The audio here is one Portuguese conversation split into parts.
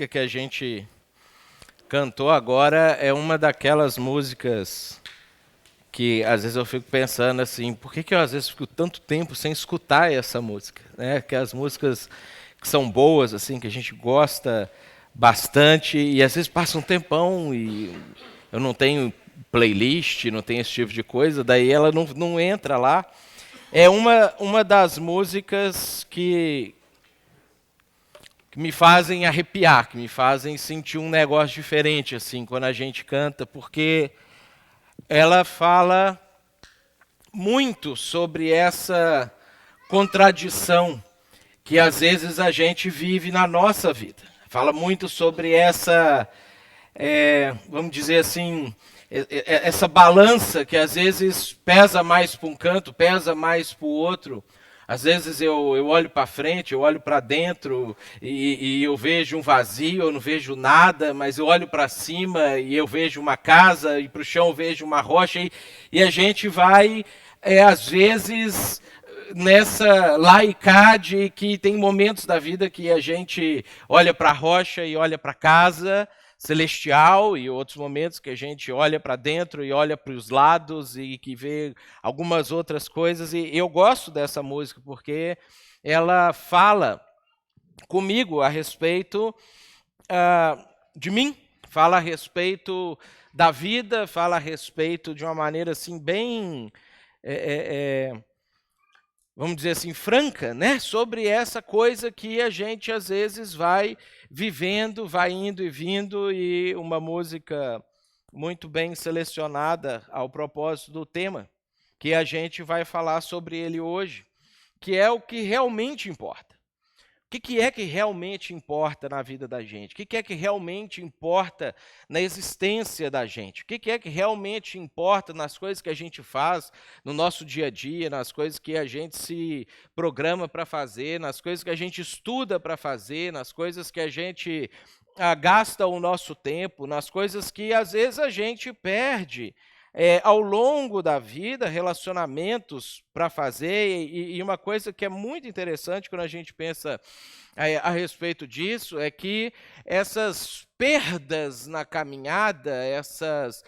música que a gente cantou agora é uma daquelas músicas que às vezes eu fico pensando assim, por que eu às vezes fico tanto tempo sem escutar essa música, né? Que as músicas que são boas, assim, que a gente gosta bastante e às vezes passa um tempão e eu não tenho playlist, não tenho esse tipo de coisa, daí ela não entra lá. É uma das músicas que me fazem arrepiar, que me fazem sentir um negócio diferente assim quando a gente canta, porque ela fala muito sobre essa contradição que às vezes a gente vive na nossa vida. Fala muito sobre essa, vamos dizer assim, essa balança que às vezes pesa mais para um canto, pesa mais para o outro. Às vezes eu olho para frente, eu olho para dentro e eu vejo um vazio, eu não vejo nada, mas eu olho para cima e eu vejo uma casa e para o chão eu vejo uma rocha e a gente vai, às vezes, nessa laicade que tem momentos da vida que a gente olha para a rocha e olha para a casa celestial e outros momentos que a gente olha para dentro e olha para os lados e que vê algumas outras coisas. E eu gosto dessa música porque ela fala comigo a respeito de mim, fala a respeito da vida, fala a respeito de uma maneira assim bem, vamos dizer assim, franca, né? Sobre essa coisa que a gente às vezes vai vivendo, vai indo e vindo, e uma música muito bem selecionada ao propósito do tema, que a gente vai falar sobre ele hoje, que é o que realmente importa. O que é que realmente importa na vida da gente? O que é que realmente importa na existência da gente? O que é que realmente importa nas coisas que a gente faz no nosso dia a dia, nas coisas que a gente se programa para fazer, nas coisas que a gente estuda para fazer, nas coisas que a gente gasta o nosso tempo, nas coisas que às vezes a gente perde ao longo da vida, relacionamentos para fazer, e uma coisa que é muito interessante quando a gente pensa a respeito disso é que essas perdas na caminhada, essas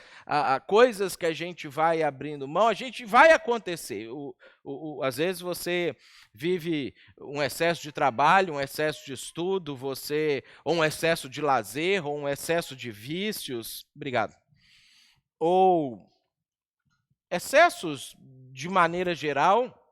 coisas que a gente vai abrindo mão, a gente vai acontecer. Às vezes você vive um excesso de trabalho, um excesso de estudo, ou um excesso de lazer, ou um excesso de vícios, obrigado, ou excessos de maneira geral,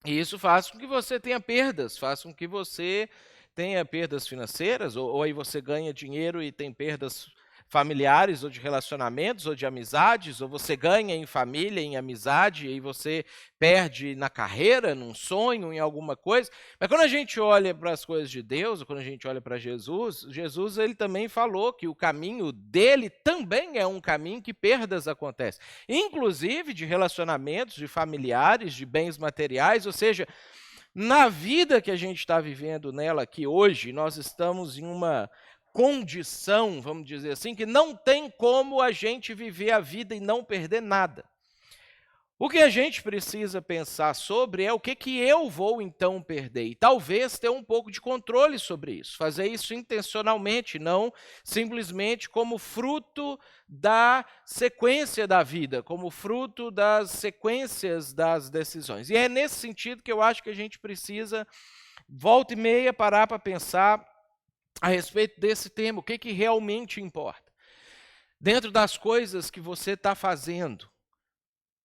e isso faz com que você tenha perdas, faz com que você tenha perdas financeiras, ou aí você ganha dinheiro e tem perdas familiares, ou de relacionamentos, ou de amizades, ou você ganha em família, em amizade, e você perde na carreira, num sonho, em alguma coisa. Mas quando a gente olha para as coisas de Deus, ou quando a gente olha para Jesus, Jesus ele também falou que o caminho dele também é um caminho que perdas acontecem, inclusive de relacionamentos, de familiares, de bens materiais, ou seja, na vida que a gente está vivendo nela aqui hoje, nós estamos em uma condição, vamos dizer assim, que não tem como a gente viver a vida e não perder nada. O que a gente precisa pensar sobre é o que eu vou então perder, e talvez ter um pouco de controle sobre isso, fazer isso intencionalmente, não simplesmente como fruto da sequência da vida, como fruto das sequências das decisões. E é nesse sentido que eu acho que a gente precisa, volta e meia, parar para pensar a respeito desse tema, o que realmente importa. Dentro das coisas que você está fazendo,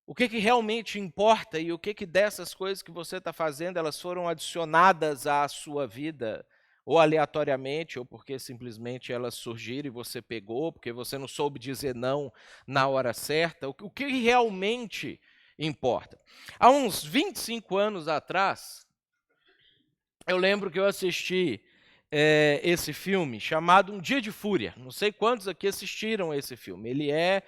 o que realmente importa e o que dessas coisas que você está fazendo, elas foram adicionadas à sua vida, ou aleatoriamente, ou porque simplesmente elas surgiram e você pegou, porque você não soube dizer não na hora certa, o que realmente importa. Há uns 25 anos atrás, eu lembro que eu assisti esse filme chamado Um Dia de Fúria. Não sei quantos aqui assistiram esse filme. Ele é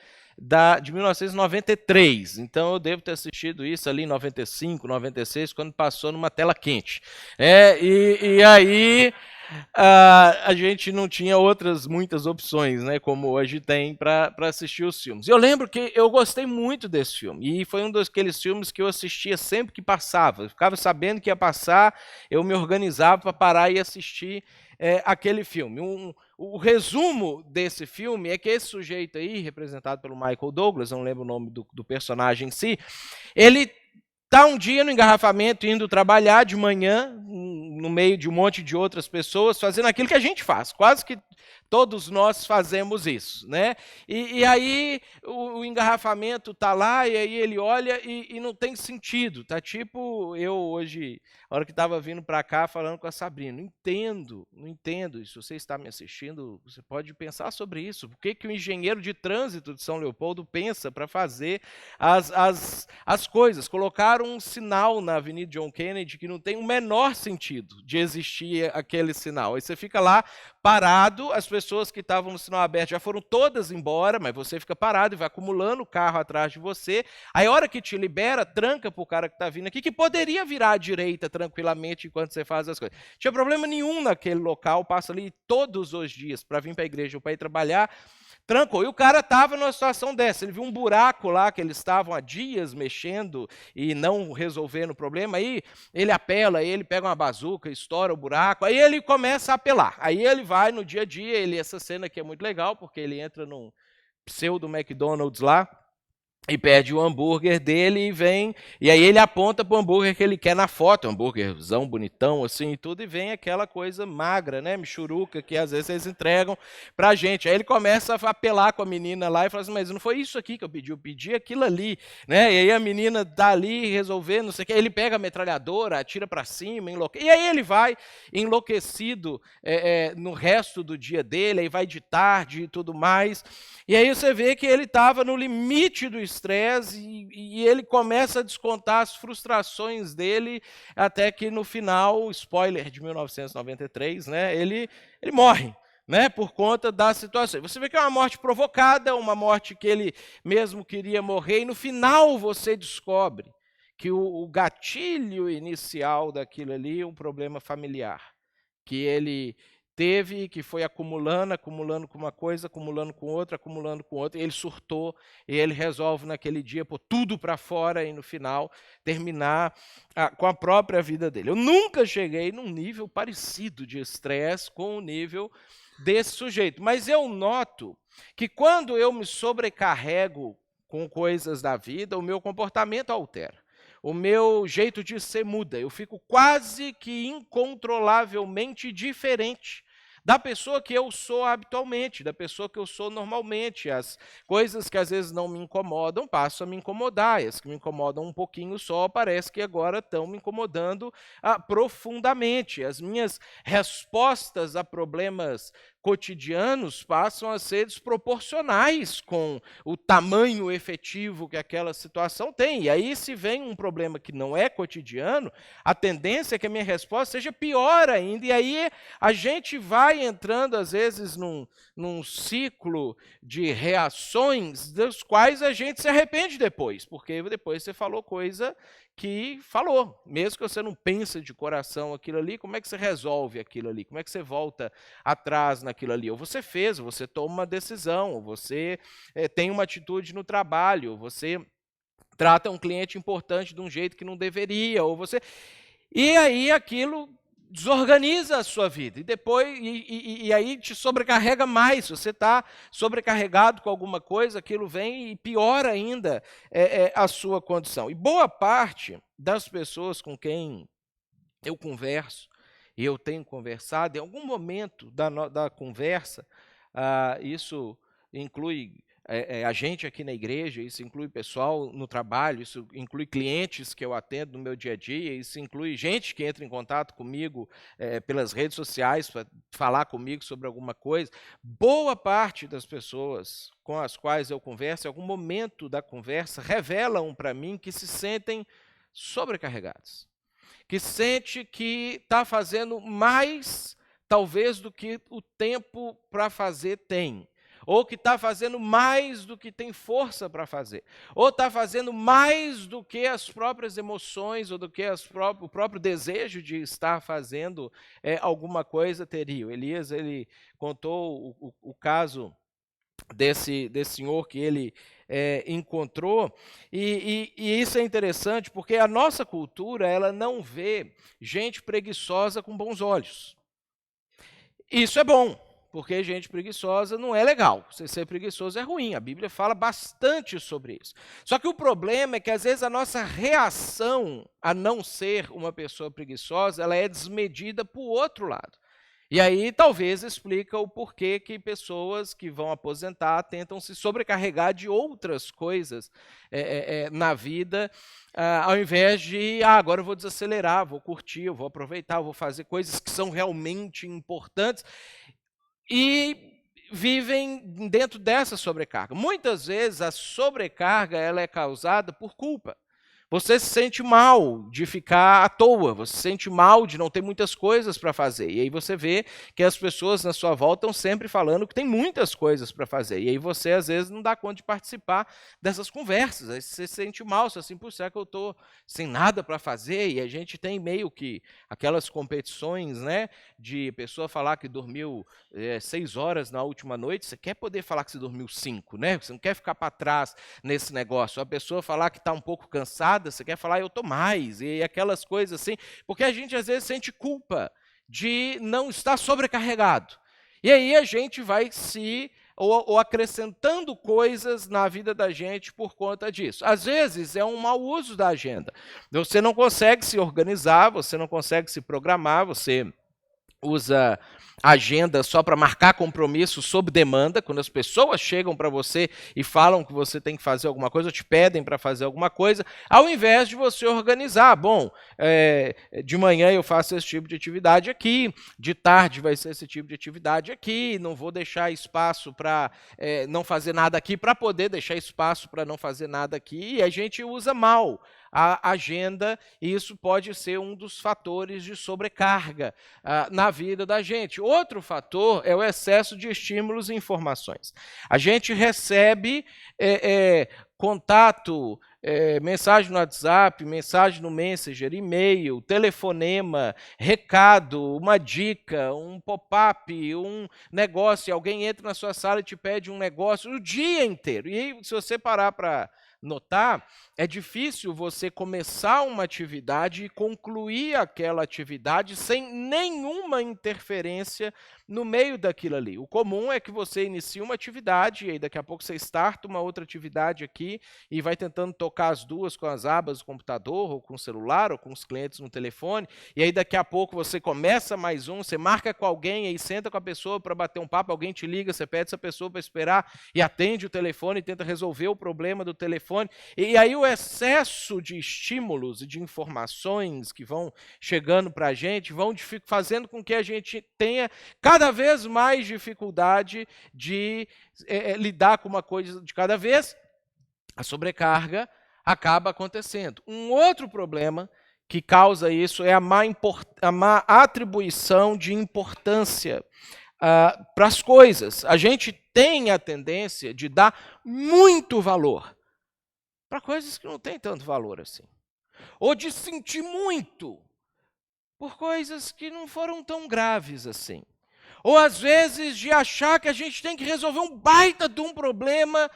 de 1993, então eu devo ter assistido isso ali em 95, 96, quando passou numa tela quente. E aí a gente não tinha muitas opções, né, como hoje tem para assistir os filmes. Eu lembro que eu gostei muito desse filme, e foi um daqueles filmes que eu assistia sempre que passava. Eu ficava sabendo que ia passar, eu me organizava para parar e assistir aquele filme. O resumo desse filme é que esse sujeito aí, representado pelo Michael Douglas, não lembro o nome do personagem em si, ele está um dia no engarrafamento, indo trabalhar de manhã, no meio de um monte de outras pessoas, fazendo aquilo que a gente faz. Quase que todos nós fazemos isso, né? E aí o engarrafamento está lá, e aí ele olha e não tem sentido. Tá tipo eu hoje, a hora que estava vindo para cá, falando com a Sabrina. Não entendo. Se você está me assistindo, você pode pensar sobre isso. Por que o engenheiro de trânsito de São Leopoldo pensa para fazer as coisas? Colocaram um sinal na Avenida John Kennedy que não tem o menor sentido de existir aquele sinal. Aí você fica lá parado, as pessoas que estavam no sinal aberto já foram todas embora, mas você fica parado e vai acumulando o carro atrás de você. Aí a hora que te libera, tranca para o cara que está vindo aqui, que poderia virar à direita tranquilamente enquanto você faz as coisas. Não tinha problema nenhum naquele local, passa ali todos os dias para vir para a igreja ou para ir trabalhar. Trancou. E o cara estava numa situação dessa. Ele viu um buraco lá que eles estavam há dias mexendo e não resolvendo o problema. Aí ele apela, aí ele pega uma bazuca, estoura o buraco. Aí ele começa a apelar. Aí ele vai no dia a dia. Essa cena aqui é muito legal, porque ele entra num pseudo McDonald's lá e pede o hambúrguer dele e vem, e aí ele aponta para o hambúrguer que ele quer na foto, um hambúrguerzão bonitão assim e tudo, e vem aquela coisa magra, né, michuruca, que às vezes eles entregam para a gente. Aí ele começa a apelar com a menina lá e fala assim, mas não foi isso aqui que eu pedi aquilo ali, né, e aí a menina tá ali resolvendo, não sei o que, ele pega a metralhadora, atira para cima, e aí ele vai enlouquecido no resto do dia dele, aí vai de tarde e tudo mais, e aí você vê que ele estava no limite do estresse e ele começa a descontar as frustrações dele até que no final, spoiler de 1993, né, ele morre, né, por conta da situação. Você vê que é uma morte provocada, uma morte que ele mesmo queria morrer, e no final você descobre que o gatilho inicial daquilo ali é um problema familiar, que ele teve, que foi acumulando com uma coisa, acumulando com outra, e ele surtou, e ele resolve naquele dia pôr tudo para fora e no final terminar com a própria vida dele. Eu nunca cheguei num nível parecido de estresse com o nível desse sujeito, mas eu noto que quando eu me sobrecarrego com coisas da vida, o meu comportamento altera. O meu jeito de ser muda, eu fico quase que incontrolavelmente diferente da pessoa que eu sou habitualmente, da pessoa que eu sou normalmente. As coisas que às vezes não me incomodam passam a me incomodar, e as que me incomodam um pouquinho só, parece que agora estão me incomodando profundamente. As minhas respostas a problemas cotidianos passam a ser desproporcionais com o tamanho efetivo que aquela situação tem. E aí, se vem um problema que não é cotidiano, a tendência é que a minha resposta seja pior ainda. E aí a gente vai entrando, às vezes, num ciclo de reações dos quais a gente se arrepende depois, porque depois você falou coisa que falou, mesmo que você não pense de coração aquilo ali, como é que você resolve aquilo ali? Como é que você volta atrás naquilo ali? Ou você fez, ou você toma uma decisão, ou você tem uma atitude no trabalho, ou você trata um cliente importante de um jeito que não deveria, ou você... E aí aquilo desorganiza a sua vida, e depois e aí te sobrecarrega mais. Se você está sobrecarregado com alguma coisa, aquilo vem e piora ainda a sua condição. E boa parte das pessoas com quem eu converso, e eu tenho conversado, em algum momento da conversa, isso inclui a gente aqui na igreja, isso inclui pessoal no trabalho, isso inclui clientes que eu atendo no meu dia a dia, isso inclui gente que entra em contato comigo pelas redes sociais para falar comigo sobre alguma coisa. Boa parte das pessoas com as quais eu converso, em algum momento da conversa, revelam para mim que se sentem sobrecarregados, que sente que está fazendo mais, talvez, do que o tempo para fazer tem, ou que está fazendo mais do que tem força para fazer, ou está fazendo mais do que as próprias emoções, ou do que o próprio desejo de estar fazendo alguma coisa teria. O Elias, ele contou o caso desse senhor que ele encontrou, e isso é interessante porque a nossa cultura ela não vê gente preguiçosa com bons olhos. Isso é bom, porque gente preguiçosa não é legal. Você ser preguiçoso é ruim. A Bíblia fala bastante sobre isso. Só que o problema é que, às vezes, a nossa reação a não ser uma pessoa preguiçosa, ela é desmedida para o outro lado. E aí, talvez, explica o porquê que pessoas que vão aposentar tentam se sobrecarregar de outras coisas na vida, ao invés de, agora eu vou desacelerar, vou curtir, eu vou aproveitar, eu vou fazer coisas que são realmente importantes, e vivem dentro dessa sobrecarga. Muitas vezes, a sobrecarga ela é causada por culpa. Você se sente mal de ficar à toa, você se sente mal de não ter muitas coisas para fazer. E aí você vê que as pessoas na sua volta estão sempre falando que tem muitas coisas para fazer. E aí você, às vezes, não dá conta de participar dessas conversas. Aí você se sente mal, você assim, será que eu estou sem nada para fazer? E a gente tem meio que aquelas competições, né, de pessoa falar que dormiu 6 horas na última noite. Você quer poder falar que você dormiu 5, né? Você não quer ficar para trás nesse negócio. A pessoa falar que está um pouco cansada, você quer falar, eu estou mais, e aquelas coisas assim, porque a gente às vezes sente culpa de não estar sobrecarregado. E aí a gente vai ou acrescentando coisas na vida da gente por conta disso. Às vezes é um mau uso da agenda. Você não consegue se organizar, você não consegue se programar, você usa agenda só para marcar compromisso sob demanda, quando as pessoas chegam para você e falam que você tem que fazer alguma coisa, ou te pedem para fazer alguma coisa, ao invés de você organizar. Bom, de manhã eu faço esse tipo de atividade aqui, de tarde vai ser esse tipo de atividade aqui, não vou deixar espaço para não fazer nada aqui, para poder deixar espaço para não fazer nada aqui, e a gente usa mal a agenda, e isso pode ser um dos fatores de sobrecarga na vida da gente. Outro fator é o excesso de estímulos e informações. A gente recebe contato, mensagem no WhatsApp, mensagem no Messenger, e-mail, telefonema, recado, uma dica, um pop-up, um negócio, alguém entra na sua sala e te pede um negócio o dia inteiro. E aí, se você parar para notar, é difícil você começar uma atividade e concluir aquela atividade sem nenhuma interferência no meio daquilo ali. O comum é que você inicie uma atividade e aí daqui a pouco você starta uma outra atividade aqui e vai tentando tocar as duas com as abas do computador, ou com o celular, ou com os clientes no telefone, e aí daqui a pouco você começa mais um, você marca com alguém, aí senta com a pessoa para bater um papo, alguém te liga, você pede essa pessoa para esperar e atende o telefone e tenta resolver o problema do telefone. E aí o excesso de estímulos e de informações que vão chegando para a gente vão fazendo com que a gente tenha cada vez mais dificuldade de lidar com uma coisa de cada vez. A sobrecarga acaba acontecendo. Um outro problema que causa isso é a má atribuição de importância para as coisas. A gente tem a tendência de dar muito valor para coisas que não têm tanto valor assim. Ou de sentir muito por coisas que não foram tão graves assim. Ou às vezes de achar que a gente tem que resolver um baita de um problema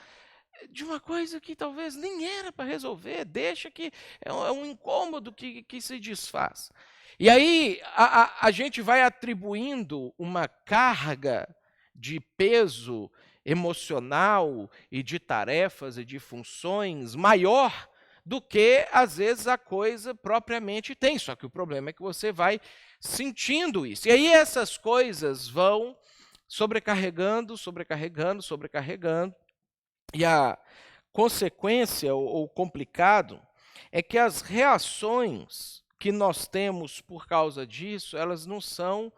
de uma coisa que talvez nem era para resolver, deixa que é um incômodo que se desfaz. E aí a gente vai atribuindo uma carga de peso emocional e de tarefas e de funções maior do que, às vezes, a coisa propriamente tem. Só que o problema é que você vai sentindo isso. E aí essas coisas vão sobrecarregando, sobrecarregando, sobrecarregando. E a consequência, ou complicado, é que as reações que nós temos por causa disso, elas não são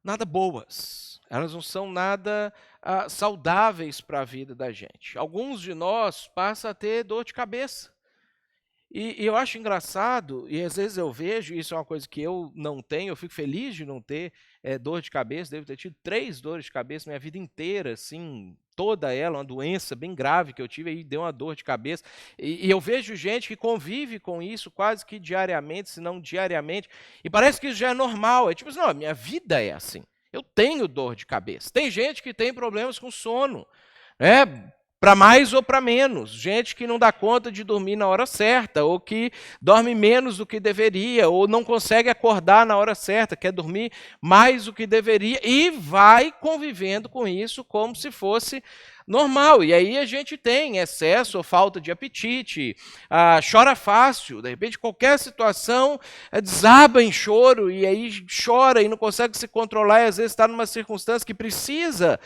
nada boas, elas não são nada saudáveis para a vida da gente. Alguns de nós passam a ter dor de cabeça. E eu acho engraçado, e às vezes eu vejo, isso é uma coisa que eu não tenho, eu fico feliz de não ter dor de cabeça, devo ter tido 3 dores de cabeça minha vida inteira, assim, toda ela, uma doença bem grave que eu tive, aí deu uma dor de cabeça. E eu vejo gente que convive com isso quase que diariamente, se não diariamente, e parece que isso já é normal, é tipo assim, não, minha vida é assim, eu tenho dor de cabeça. Tem gente que tem problemas com sono, né? para mais ou para menos. Gente que não dá conta de dormir na hora certa, ou que dorme menos do que deveria, ou não consegue acordar na hora certa, quer dormir mais do que deveria, e vai convivendo com isso como se fosse normal. E aí a gente tem excesso ou falta de apetite, chora fácil, de repente qualquer situação desaba em choro, e aí chora e não consegue se controlar, e às vezes está numa circunstância que precisa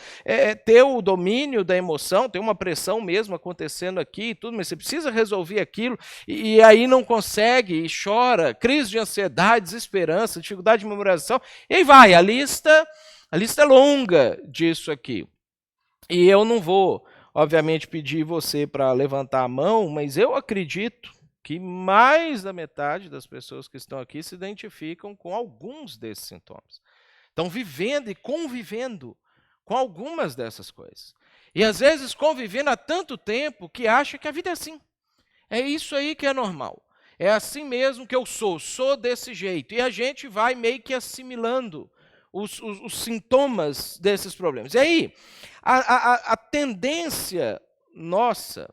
ter o domínio da emoção, tem uma pressão mesmo acontecendo aqui e tudo, mas você precisa resolver aquilo, e aí não consegue, e chora, crise de ansiedade, desesperança, dificuldade de memorização, e aí vai, a lista é longa disso aqui. E eu não vou, obviamente, pedir você para levantar a mão, mas eu acredito que mais da metade das pessoas que estão aqui se identificam com alguns desses sintomas. Estão vivendo e convivendo com algumas dessas coisas. E às vezes convivendo há tanto tempo que acha que a vida é assim. É isso aí que é normal. É assim mesmo que eu sou desse jeito. E a gente vai meio que assimilando os sintomas desses problemas. E aí, a tendência nossa,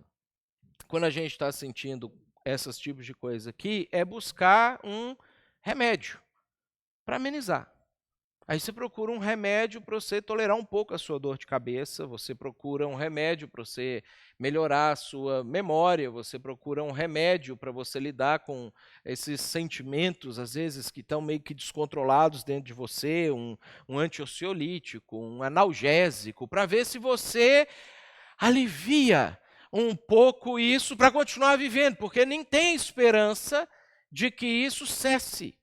quando a gente está sentindo esses tipos de coisa aqui, é buscar um remédio para amenizar. Aí você procura um remédio para você tolerar um pouco a sua dor de cabeça, você procura um remédio para você melhorar a sua memória, você procura um remédio para você lidar com esses sentimentos, às vezes, que estão meio que descontrolados dentro de você, um anti-ansiolítico, um analgésico, para ver se você alivia um pouco isso para continuar vivendo, porque nem tem esperança de que isso cesse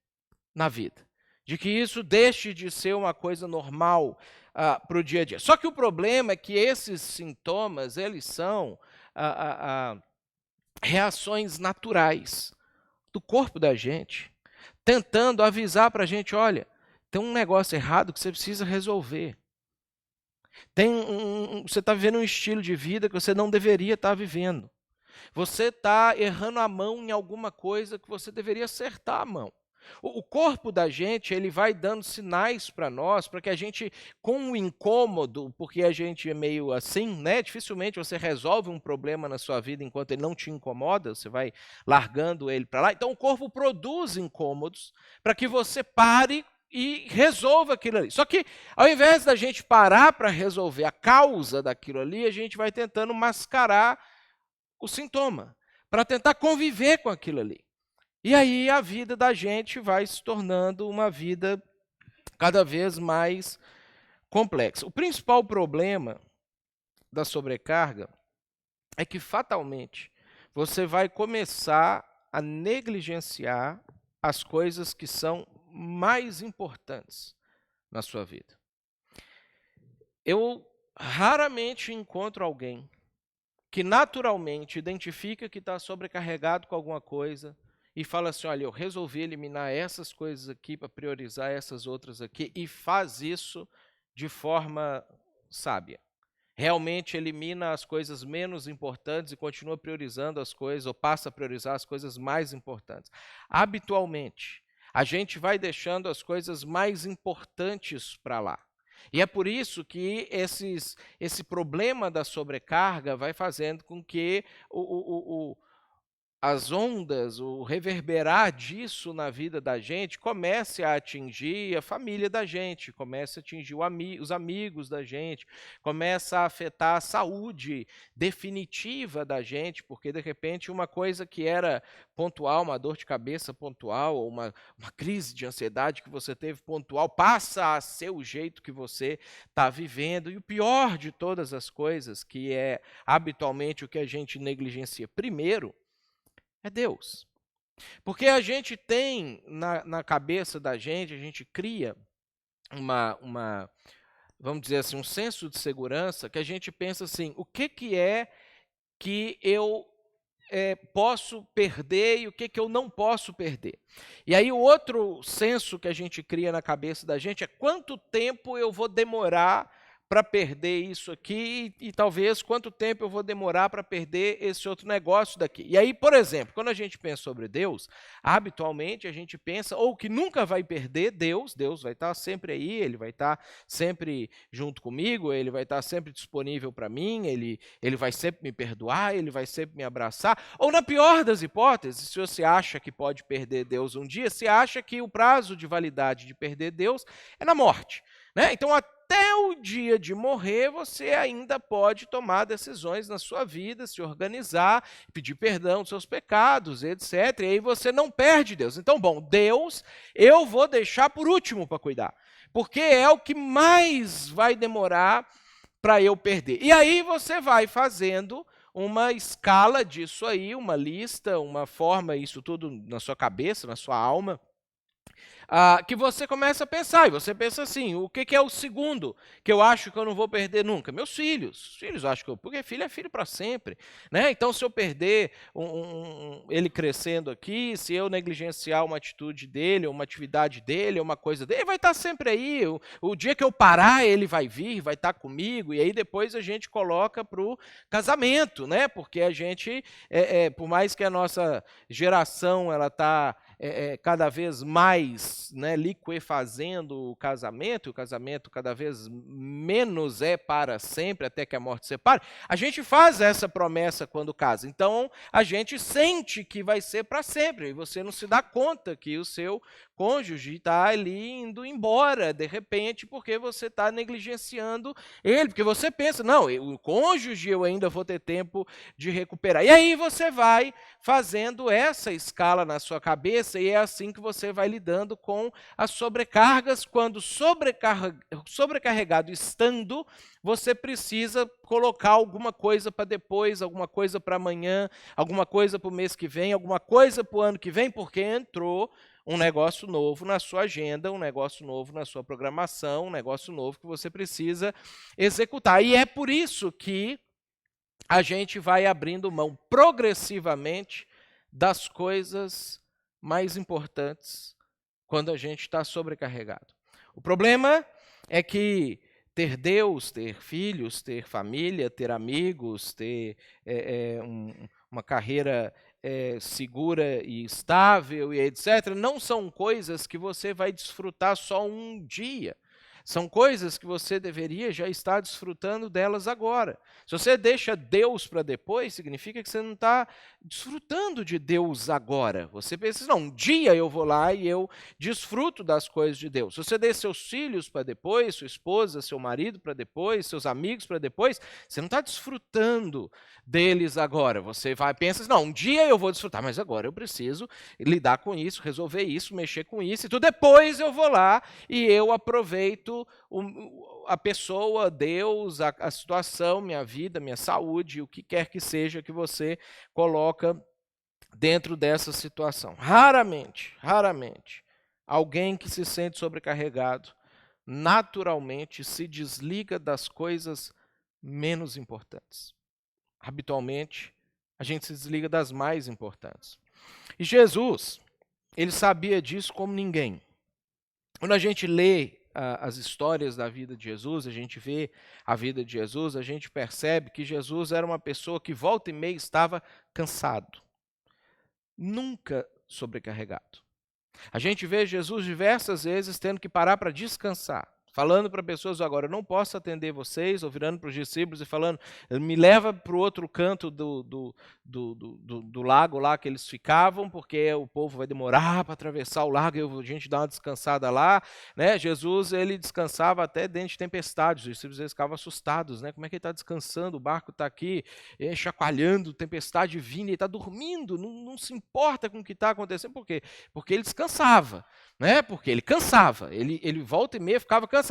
na vida, de que isso deixe de ser uma coisa normal para o dia a dia. Só que o problema é que esses sintomas, eles são reações naturais do corpo da gente, tentando avisar para a gente, olha, tem um negócio errado que você precisa resolver. Você está vivendo um estilo de vida que você não deveria estar vivendo. Você está errando a mão em alguma coisa que você deveria acertar a mão. O corpo da gente, ele vai dando sinais para nós, para que a gente, com o incômodo, porque a gente é meio assim, né? Dificilmente você resolve um problema na sua vida enquanto ele não te incomoda, você vai largando ele para lá. Então o corpo produz incômodos para que você pare e resolva aquilo ali. Só que, ao invés da gente parar para resolver a causa daquilo ali, a gente vai tentando mascarar o sintoma, para tentar conviver com aquilo ali. E aí a vida da gente vai se tornando uma vida cada vez mais complexa. O principal problema da sobrecarga é que, fatalmente, você vai começar a negligenciar as coisas que são mais importantes na sua vida. Eu raramente encontro alguém que naturalmente identifica que está sobrecarregado com alguma coisa e fala assim, olha, eu resolvi eliminar essas coisas aqui para priorizar essas outras aqui, e faz isso de forma sábia. Realmente elimina as coisas menos importantes e continua priorizando as coisas, ou passa a priorizar as coisas mais importantes. Habitualmente, a gente vai deixando as coisas mais importantes para lá. E é por isso que esse problema da sobrecarga vai fazendo com que as ondas, o reverberar disso na vida da gente comece a atingir a família da gente, comece a atingir os amigos da gente, começa a afetar a saúde definitiva da gente, porque de repente uma coisa que era pontual, uma dor de cabeça pontual, ou uma crise de ansiedade que você teve pontual, passa a ser o jeito que você está vivendo. E o pior de todas as coisas, que é habitualmente o que a gente negligencia primeiro, é Deus. Porque a gente tem na cabeça da gente, a gente cria vamos dizer assim, um senso de segurança, que a gente pensa assim, o que é que eu posso perder e o que eu não posso perder. E aí o outro senso que a gente cria na cabeça da gente é quanto tempo eu vou demorar para perder isso aqui e talvez quanto tempo eu vou demorar para perder esse outro negócio daqui. E aí, por exemplo, quando a gente pensa sobre Deus, habitualmente a gente pensa ou que nunca vai perder Deus vai estar sempre aí, ele vai estar sempre junto comigo, ele vai estar sempre disponível para mim, ele vai sempre me perdoar, ele vai sempre me abraçar. Ou na pior das hipóteses, se você acha que pode perder Deus um dia, você acha que o prazo de validade de perder Deus é na morte, né? Então, até o dia de morrer, você ainda pode tomar decisões na sua vida, se organizar, pedir perdão dos seus pecados, etc. E aí você não perde Deus. Então, bom, Deus eu vou deixar por último para cuidar, porque é o que mais vai demorar para eu perder. E aí você vai fazendo uma escala disso aí, uma lista, uma forma, isso tudo na sua cabeça, na sua alma, que você começa a pensar, e você pensa assim, o que é o segundo que eu acho que eu não vou perder nunca? Meus filhos. Os filhos eu acho que porque filho é filho para sempre, né? Então, se eu perder ele crescendo aqui, se eu negligenciar uma atitude dele, uma atividade dele, uma coisa dele, ele vai estar sempre aí. O dia que eu parar, ele vai vir, vai estar comigo, e aí depois a gente coloca para o casamento, né? Porque a gente, por mais que a nossa geração ela está cada vez mais, né, liquefazendo o casamento cada vez menos é para sempre, até que a morte separe, a gente faz essa promessa quando casa. Então, a gente sente que vai ser para sempre, e você não se dá conta que o seu cônjuge está ali indo embora, de repente, porque você está negligenciando ele, porque você pensa, não, o cônjuge eu ainda vou ter tempo de recuperar. E aí você vai fazendo essa escala na sua cabeça, e é assim que você vai lidando com as sobrecargas. Quando sobrecarregado estando, você precisa colocar alguma coisa para depois, alguma coisa para amanhã, alguma coisa para o mês que vem, alguma coisa para o ano que vem, porque entrou um negócio novo na sua agenda, um negócio novo na sua programação, um negócio novo que você precisa executar. E é por isso que a gente vai abrindo mão progressivamente das coisas mais importantes quando a gente está sobrecarregado. O problema é que ter Deus, ter filhos, ter família, ter amigos, ter uma carreira segura e estável e etc., não são coisas que você vai desfrutar só um dia. São coisas que você deveria já estar desfrutando delas agora. Se você deixa Deus para depois, significa que você não está desfrutando de Deus agora. Você pensa, não, um dia eu vou lá e eu desfruto das coisas de Deus. Se você deixa seus filhos para depois, sua esposa, seu marido para depois, seus amigos para depois, você não está desfrutando deles agora. Você vai pensa, não, um dia eu vou desfrutar, mas agora eu preciso lidar com isso, resolver isso, mexer com isso, e tudo. Depois eu vou lá e eu aproveito a pessoa, Deus, a situação, minha vida, minha saúde, o que quer que seja que você coloca dentro dessa situação. Raramente, alguém que se sente sobrecarregado, naturalmente se desliga das coisas menos importantes. Habitualmente, a gente se desliga das mais importantes. E Jesus, ele sabia disso como ninguém. Quando a gente lê as histórias da vida de Jesus, a gente vê a vida de Jesus, a gente percebe que Jesus era uma pessoa que volta e meia estava cansado, nunca sobrecarregado. A gente vê Jesus diversas vezes tendo que parar para descansar, falando para pessoas, agora eu não posso atender vocês, ou virando para os discípulos e falando, me leva para o outro canto do lago lá que eles ficavam, porque o povo vai demorar para atravessar o lago e a gente dá uma descansada lá, né? Jesus, ele descansava até dentro de tempestades, os discípulos eles ficavam assustados, né? Como é que ele está descansando, o barco está aqui chacoalhando, tempestade vindo, ele está dormindo, não se importa com o que está acontecendo, por quê? Porque ele descansava, né? Porque ele cansava, ele volta e meia ficava cansado.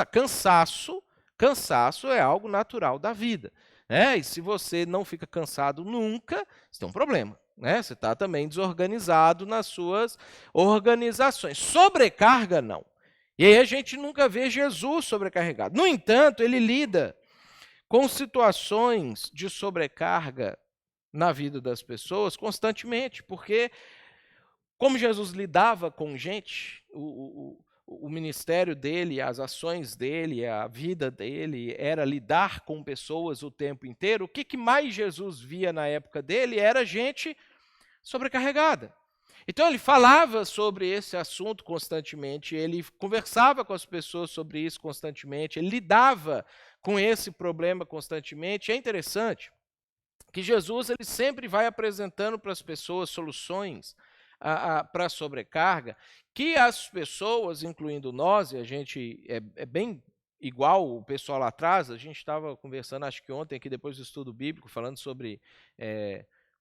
Cansaço é algo natural da vida, né? E se você não fica cansado nunca, você tem um problema, né? Você está também desorganizado nas suas organizações. Sobrecarga, não. E aí a gente nunca vê Jesus sobrecarregado. No entanto, ele lida com situações de sobrecarga na vida das pessoas constantemente, porque como Jesus lidava com gente, o ministério dele, as ações dele, a vida dele era lidar com pessoas o tempo inteiro, o que mais Jesus via na época dele era gente sobrecarregada. Então ele falava sobre esse assunto constantemente, ele conversava com as pessoas sobre isso constantemente, ele lidava com esse problema constantemente. É interessante que Jesus ele sempre vai apresentando para as pessoas soluções para a sobrecarga, que as pessoas, incluindo nós, e a gente é bem igual o pessoal lá atrás, a gente estava conversando, acho que ontem, aqui depois do estudo bíblico, falando sobre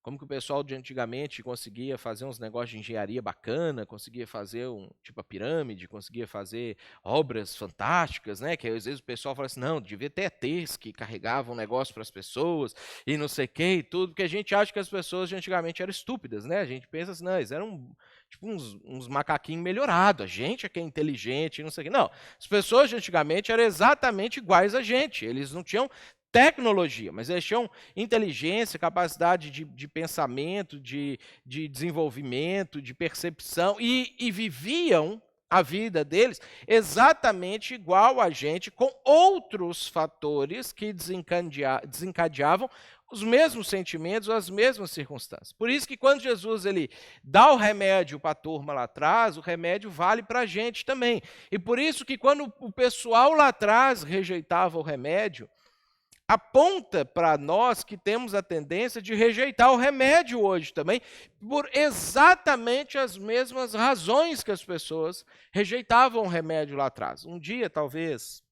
como que o pessoal de antigamente conseguia fazer uns negócios de engenharia bacana, conseguia fazer tipo a pirâmide, conseguia fazer obras fantásticas, né? Que às vezes o pessoal fala assim, não, devia ter ETs que carregavam negócio para as pessoas e não sei o que e tudo, porque a gente acha que as pessoas de antigamente eram estúpidas, né? A gente pensa assim, não, eles eram tipo uns macaquinhos melhorados, a gente é que é inteligente, não sei o que. Não, as pessoas de antigamente eram exatamente iguais a gente, eles não tinham tecnologia, mas eles tinham inteligência, capacidade de pensamento, de desenvolvimento, de percepção, e viviam a vida deles exatamente igual a gente, com outros fatores que desencadeavam os mesmos sentimentos, as mesmas circunstâncias. Por isso que quando Jesus ele dá o remédio para a turma lá atrás, o remédio vale para a gente também. E por isso que quando o pessoal lá atrás rejeitava o remédio, aponta para nós que temos a tendência de rejeitar o remédio hoje também, por exatamente as mesmas razões que as pessoas rejeitavam o remédio lá atrás. Um dia, talvez,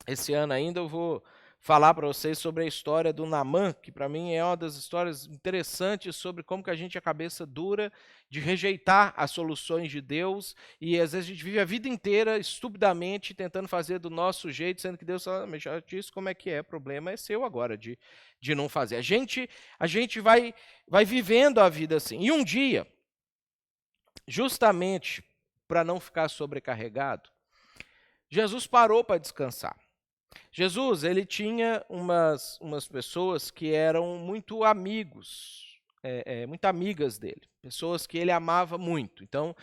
esse ano ainda, eu vou falar para vocês sobre a história do Naamã, que para mim é uma das histórias interessantes sobre como que a gente é cabeça dura de rejeitar as soluções de Deus e às vezes a gente vive a vida inteira estupidamente tentando fazer do nosso jeito, sendo que Deus fala, mas já disse como é que é, o problema é seu agora de não fazer. A gente vai vivendo a vida assim. E um dia, justamente para não ficar sobrecarregado, Jesus parou para descansar. Jesus, ele tinha umas pessoas que eram muito amigos, muito amigas dele, pessoas que ele amava muito. Então,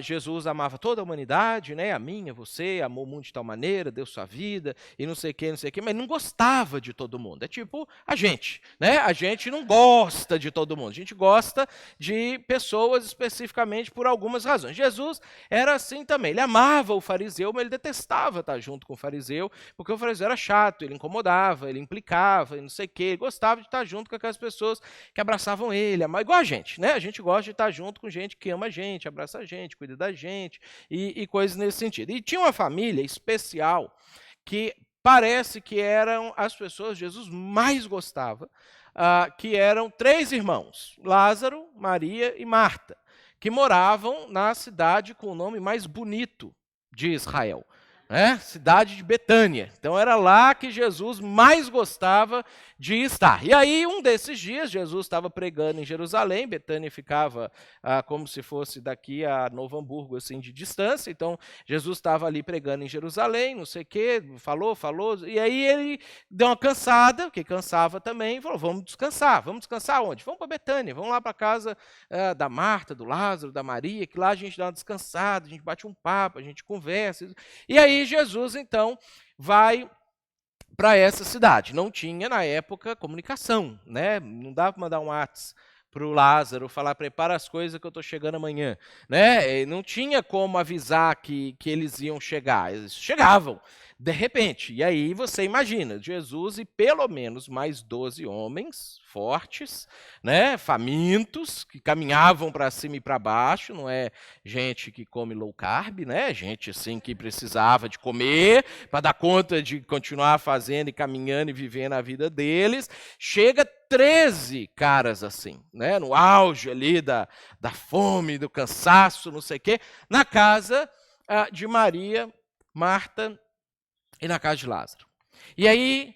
Jesus amava toda a humanidade, né? A minha, você, amou o mundo de tal maneira, deu sua vida, e não sei o que, mas não gostava de todo mundo. É tipo a gente, né? A gente não gosta de todo mundo, a gente gosta de pessoas especificamente por algumas razões. Jesus era assim também, ele amava o fariseu, mas ele detestava estar junto com o fariseu, porque o fariseu era chato, ele incomodava, ele implicava, e não sei o que, ele gostava de estar junto com aquelas pessoas que abraçavam ele, igual a gente, né? A gente gosta de estar junto com gente que ama a gente, abraça a gente, cuida da gente e coisas nesse sentido. E tinha uma família especial que parece que eram as pessoas que Jesus mais gostava, que eram 3 irmãos, Lázaro, Maria e Marta, que moravam na cidade com o nome mais bonito de Israel, cidade de Betânia. Então era lá que Jesus mais gostava de estar. E aí, um desses dias, Jesus estava pregando em Jerusalém, Betânia ficava como se fosse daqui a Novo Hamburgo, assim, de distância. Então, Jesus estava ali pregando em Jerusalém, não sei o quê, falou, e aí ele deu uma cansada, porque cansava também, e falou, vamos descansar onde? Vamos para Betânia, vamos lá para a casa da Marta, do Lázaro, da Maria, que lá a gente dá uma descansada, a gente bate um papo, a gente conversa. E aí Jesus, então, vai para essa cidade. Não tinha, na época, comunicação, né? Não dava para mandar um WhatsApp para o Lázaro, falar, prepara as coisas que eu estou chegando amanhã. Né? Não tinha como avisar que eles iam chegar. Eles chegavam, de repente. E aí você imagina, Jesus e pelo menos mais 12 homens fortes, né, famintos, que caminhavam para cima e para baixo, não é gente que come low carb, né, gente assim que precisava de comer para dar conta de continuar fazendo e caminhando e vivendo a vida deles. Chega 13 caras assim, né, no auge ali da fome, do cansaço, não sei o quê, na casa de Maria, Marta e na casa de Lázaro. E aí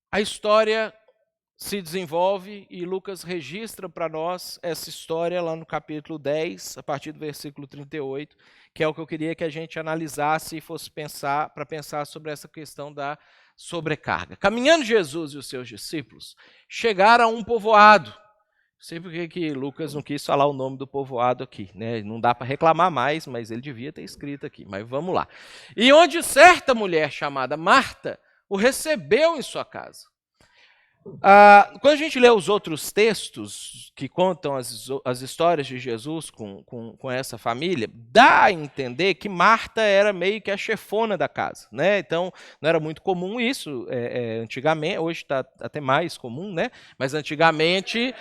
a história se desenvolve e Lucas registra para nós essa história lá no capítulo 10, a partir do versículo 38, que é o que eu queria que a gente analisasse e fosse pensar sobre essa questão da sobrecarga. Caminhando Jesus e os seus discípulos chegaram a um povoado Sei porque que Lucas não quis falar o nome do povoado aqui, né? Não dá para reclamar mais, mas ele devia ter escrito aqui. Mas vamos lá. E onde certa mulher chamada Marta o recebeu em sua casa. Quando a gente lê os outros textos que contam as histórias de Jesus com essa família, dá a entender que Marta era meio que a chefona da casa, né? Então, não era muito comum isso antigamente, hoje está até mais comum, né? Mas antigamente,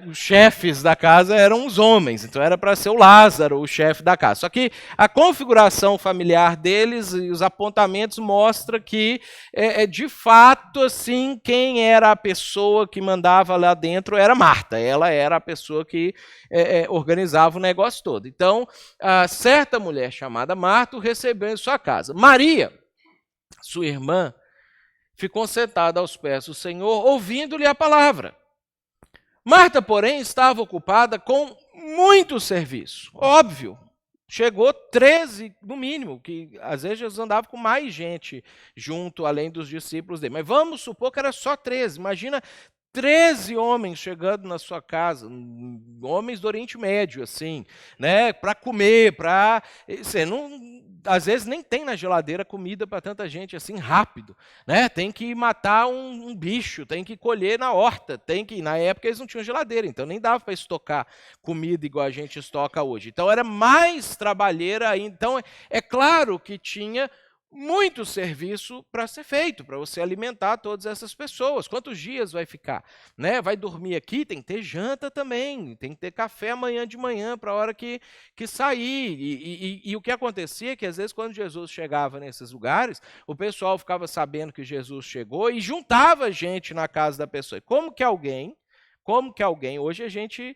os chefes da casa eram os homens, então era para ser o Lázaro, o chefe da casa. Só que a configuração familiar deles e os apontamentos mostram que, de fato, assim, quem era a pessoa que mandava lá dentro era Marta. Ela era a pessoa que organizava o negócio todo. Então, certa mulher chamada Marta o recebeu em sua casa. Maria, sua irmã, ficou sentada aos pés do Senhor, ouvindo-lhe a palavra. Marta, porém, estava ocupada com muito serviço. Óbvio. Chegou 13, no mínimo, que às vezes Jesus andava com mais gente junto, além dos discípulos dele. Mas vamos supor que era só 13. Imagina 13 homens chegando na sua casa, homens do Oriente Médio, assim, né, para comer, para... Você não... Às vezes nem tem na geladeira comida para tanta gente assim rápido, né? Tem que matar um bicho, tem que colher na horta, tem que... Na época eles não tinham geladeira, então nem dava para estocar comida igual a gente estoca hoje. Então era mais trabalheira ainda. Então é claro que tinha muito serviço para ser feito, para você alimentar todas essas pessoas. Quantos dias vai ficar? Né? Vai dormir aqui, tem que ter janta também, tem que ter café amanhã de manhã para a hora que sair. E o que acontecia é que, às vezes, quando Jesus chegava nesses lugares, o pessoal ficava sabendo que Jesus chegou e juntava gente na casa da pessoa. E como que alguém, hoje a gente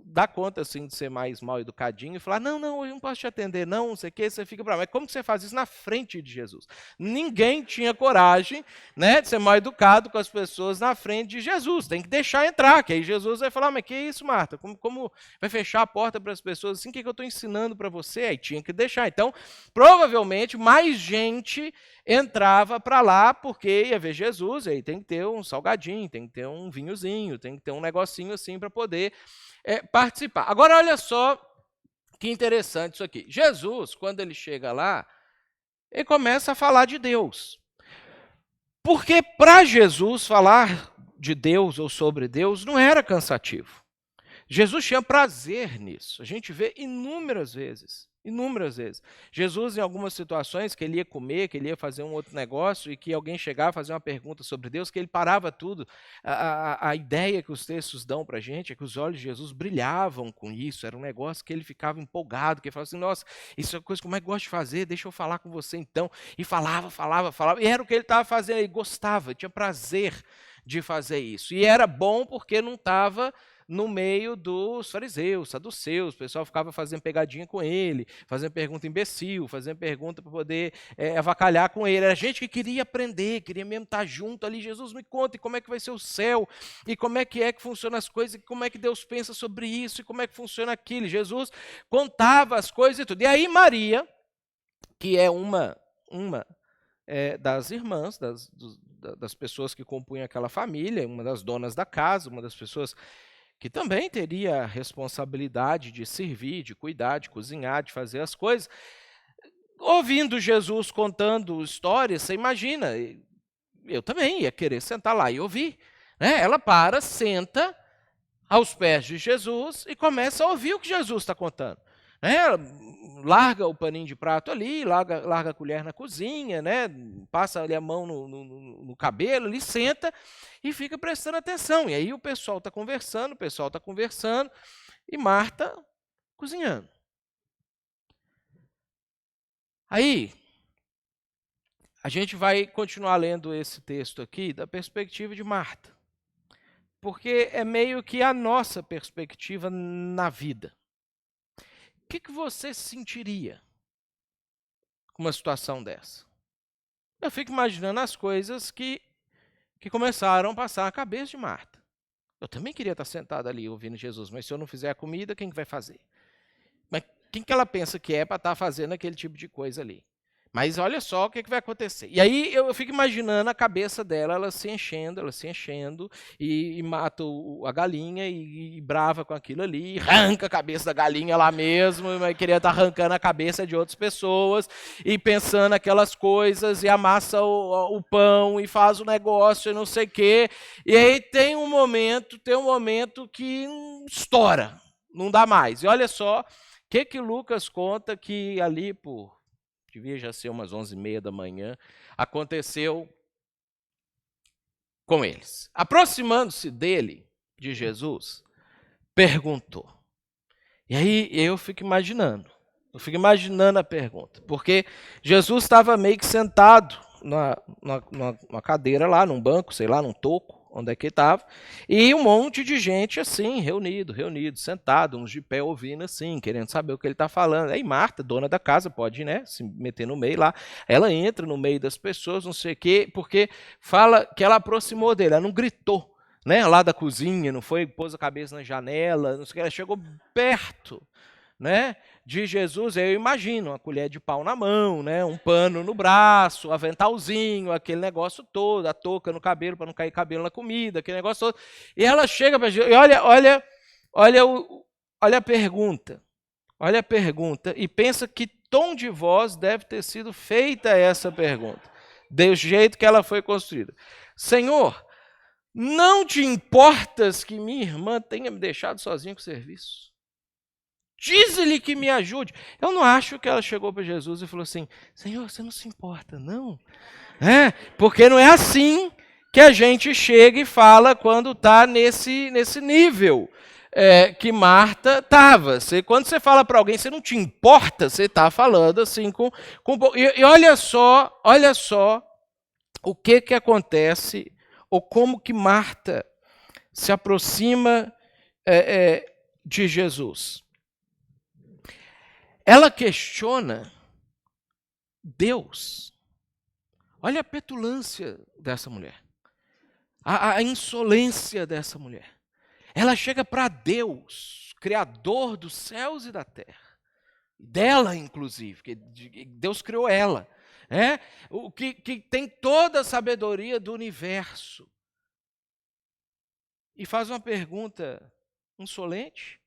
dá conta assim de ser mais mal educadinho e falar, não, eu não posso te atender, não sei o que, você fica bravo. Mas como que você faz isso na frente de Jesus? Ninguém tinha coragem, né, de ser mal educado com as pessoas na frente de Jesus. Tem que deixar entrar, que aí Jesus vai falar, mas que isso, Marta? Como vai fechar a porta para as pessoas assim? O que eu estou ensinando para você? Aí tinha que deixar. Então, provavelmente, mais gente entrava para lá porque ia ver Jesus, aí tem que ter um salgadinho, tem que ter um vinhozinho, tem que ter um negocinho assim para poder participar. Agora, olha só que interessante isso aqui. Jesus, quando ele chega lá, ele começa a falar de Deus. Porque para Jesus falar de Deus ou sobre Deus não era cansativo. Jesus tinha prazer nisso. A gente vê inúmeras vezes. Jesus, em algumas situações que ele ia comer, que ele ia fazer um outro negócio e que alguém chegava a fazer uma pergunta sobre Deus, que ele parava tudo. A ideia que os textos dão para a gente é que os olhos de Jesus brilhavam com isso. Era um negócio que ele ficava empolgado, que ele falava assim, nossa, isso é uma coisa que eu mais gosto de fazer, deixa eu falar com você então. E falava. E era o que ele estava fazendo, ele gostava, tinha prazer de fazer isso. E era bom porque não estava no meio dos fariseus, saduceus, o pessoal ficava fazendo pegadinha com ele, fazendo pergunta imbecil, fazendo pergunta para poder avacalhar com ele. Era gente que queria aprender, queria mesmo estar junto ali. Jesus, me conta, e como é que vai ser o céu, e como é que funcionam as coisas, e como é que Deus pensa sobre isso, e como é que funciona aquilo. Jesus contava as coisas e tudo. E aí Maria, que é uma das irmãs, das pessoas que compunham aquela família, uma das donas da casa, uma das pessoas que também teria a responsabilidade de servir, de cuidar, de cozinhar, de fazer as coisas. Ouvindo Jesus contando histórias, você imagina, eu também ia querer sentar lá e ouvir. Né? Ela senta aos pés de Jesus e começa a ouvir o que Jesus está contando. Né? Larga o paninho de prato ali, larga a colher na cozinha, né? Passa ali a mão no cabelo, ali senta e fica prestando atenção. E aí o pessoal está conversando, e Marta cozinhando. Aí, a gente vai continuar lendo esse texto aqui da perspectiva de Marta, porque é meio que a nossa perspectiva na vida. O que você sentiria com uma situação dessa? Eu fico imaginando as coisas que começaram a passar na cabeça de Marta. Eu também queria estar sentada ali ouvindo Jesus, mas se eu não fizer a comida, quem que vai fazer? Mas quem que ela pensa que é para estar fazendo aquele tipo de coisa ali? Mas olha só o que vai acontecer. E aí eu fico imaginando a cabeça dela, ela se enchendo, e mata a galinha, e brava com aquilo ali, e arranca a cabeça da galinha lá mesmo, mas queria estar arrancando a cabeça de outras pessoas, e pensando aquelas coisas, e amassa o pão, e faz o negócio, e não sei o quê. E aí tem um momento que estoura, não dá mais. E olha só, o que Lucas conta que ali devia já ser umas 11h30 da manhã, aconteceu com eles. Aproximando-se dele, de Jesus, perguntou. E aí eu fico imaginando a pergunta, porque Jesus estava meio que sentado numa cadeira lá, num banco, sei lá, num toco, onde é que estava, e um monte de gente assim, reunido, sentado, uns de pé ouvindo assim, querendo saber o que ele está falando. Aí Marta, dona da casa, pode, né, se meter no meio lá, ela entra no meio das pessoas, não sei o quê, porque fala que ela aproximou dele, ela não gritou, né, lá da cozinha, não foi, pôs a cabeça na janela, não sei o que, ela chegou perto, né, de Jesus. Eu imagino uma colher de pau na mão, né, um pano no braço, um aventalzinho, aquele negócio todo, a touca no cabelo para não cair cabelo na comida, aquele negócio todo. E ela chega para Jesus e olha a pergunta. Olha a pergunta e pensa que tom de voz deve ter sido feita essa pergunta, do jeito que ela foi construída. Senhor, não te importas que minha irmã tenha me deixado sozinha com o serviço? Diz-lhe que me ajude. Eu não acho que ela chegou para Jesus e falou assim, Senhor, você não se importa, não? Porque não é assim que a gente chega e fala quando está nesse nível que Marta estava. Quando você fala para alguém, você não te importa, você está falando assim com e olha só o que acontece, ou como que Marta se aproxima de Jesus. Ela questiona Deus. Olha a petulância dessa mulher. A insolência dessa mulher. Ela chega para Deus, Criador dos céus e da terra. Dela, inclusive, que Deus criou ela. O que tem toda a sabedoria do universo. E faz uma pergunta insolente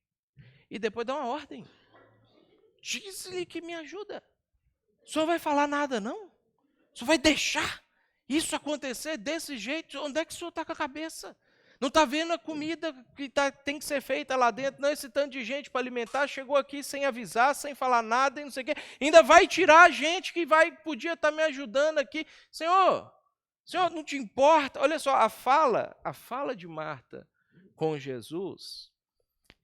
e depois dá uma ordem. Diz-lhe que me ajuda. O senhor vai falar nada, não? O senhor vai deixar isso acontecer desse jeito? Onde é que o senhor está com a cabeça? Não está vendo a comida que tem que ser feita lá dentro? Não, esse tanto de gente para alimentar, chegou aqui sem avisar, sem falar nada, e não sei o quê. Ainda vai tirar a gente que podia estar me ajudando aqui. Senhor, não te importa? Olha só, a fala de Marta com Jesus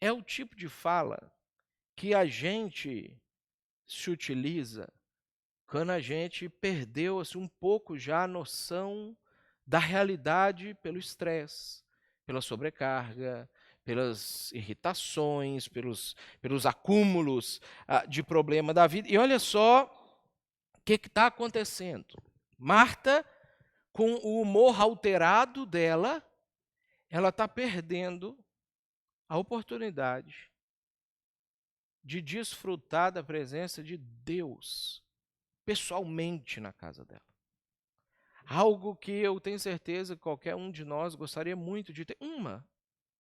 é o tipo de fala que a gente se utiliza quando a gente perdeu assim, um pouco já a noção da realidade pelo estresse, pela sobrecarga, pelas irritações, pelos acúmulos de problema da vida. E olha só o que está acontecendo. Marta, com o humor alterado dela, ela está perdendo a oportunidade de desfrutar da presença de Deus pessoalmente na casa dela. Algo que eu tenho certeza que qualquer um de nós gostaria muito de ter uma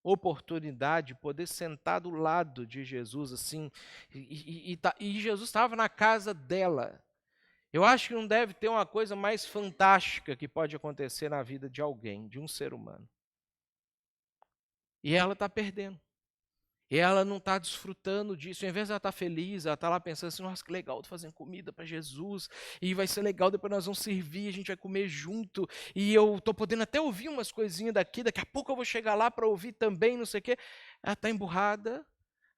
oportunidade de poder sentar do lado de Jesus assim, e Jesus estava na casa dela. Eu acho que não deve ter uma coisa mais fantástica que pode acontecer na vida de alguém, de um ser humano. E ela está perdendo. E ela não está desfrutando disso. Ao invés de ela estar feliz, ela está lá pensando assim, nossa, que legal, estou fazendo comida para Jesus, e vai ser legal, depois nós vamos servir, a gente vai comer junto, e eu estou podendo até ouvir umas coisinhas daqui, daqui a pouco eu vou chegar lá para ouvir também, não sei o quê. Ela está emburrada,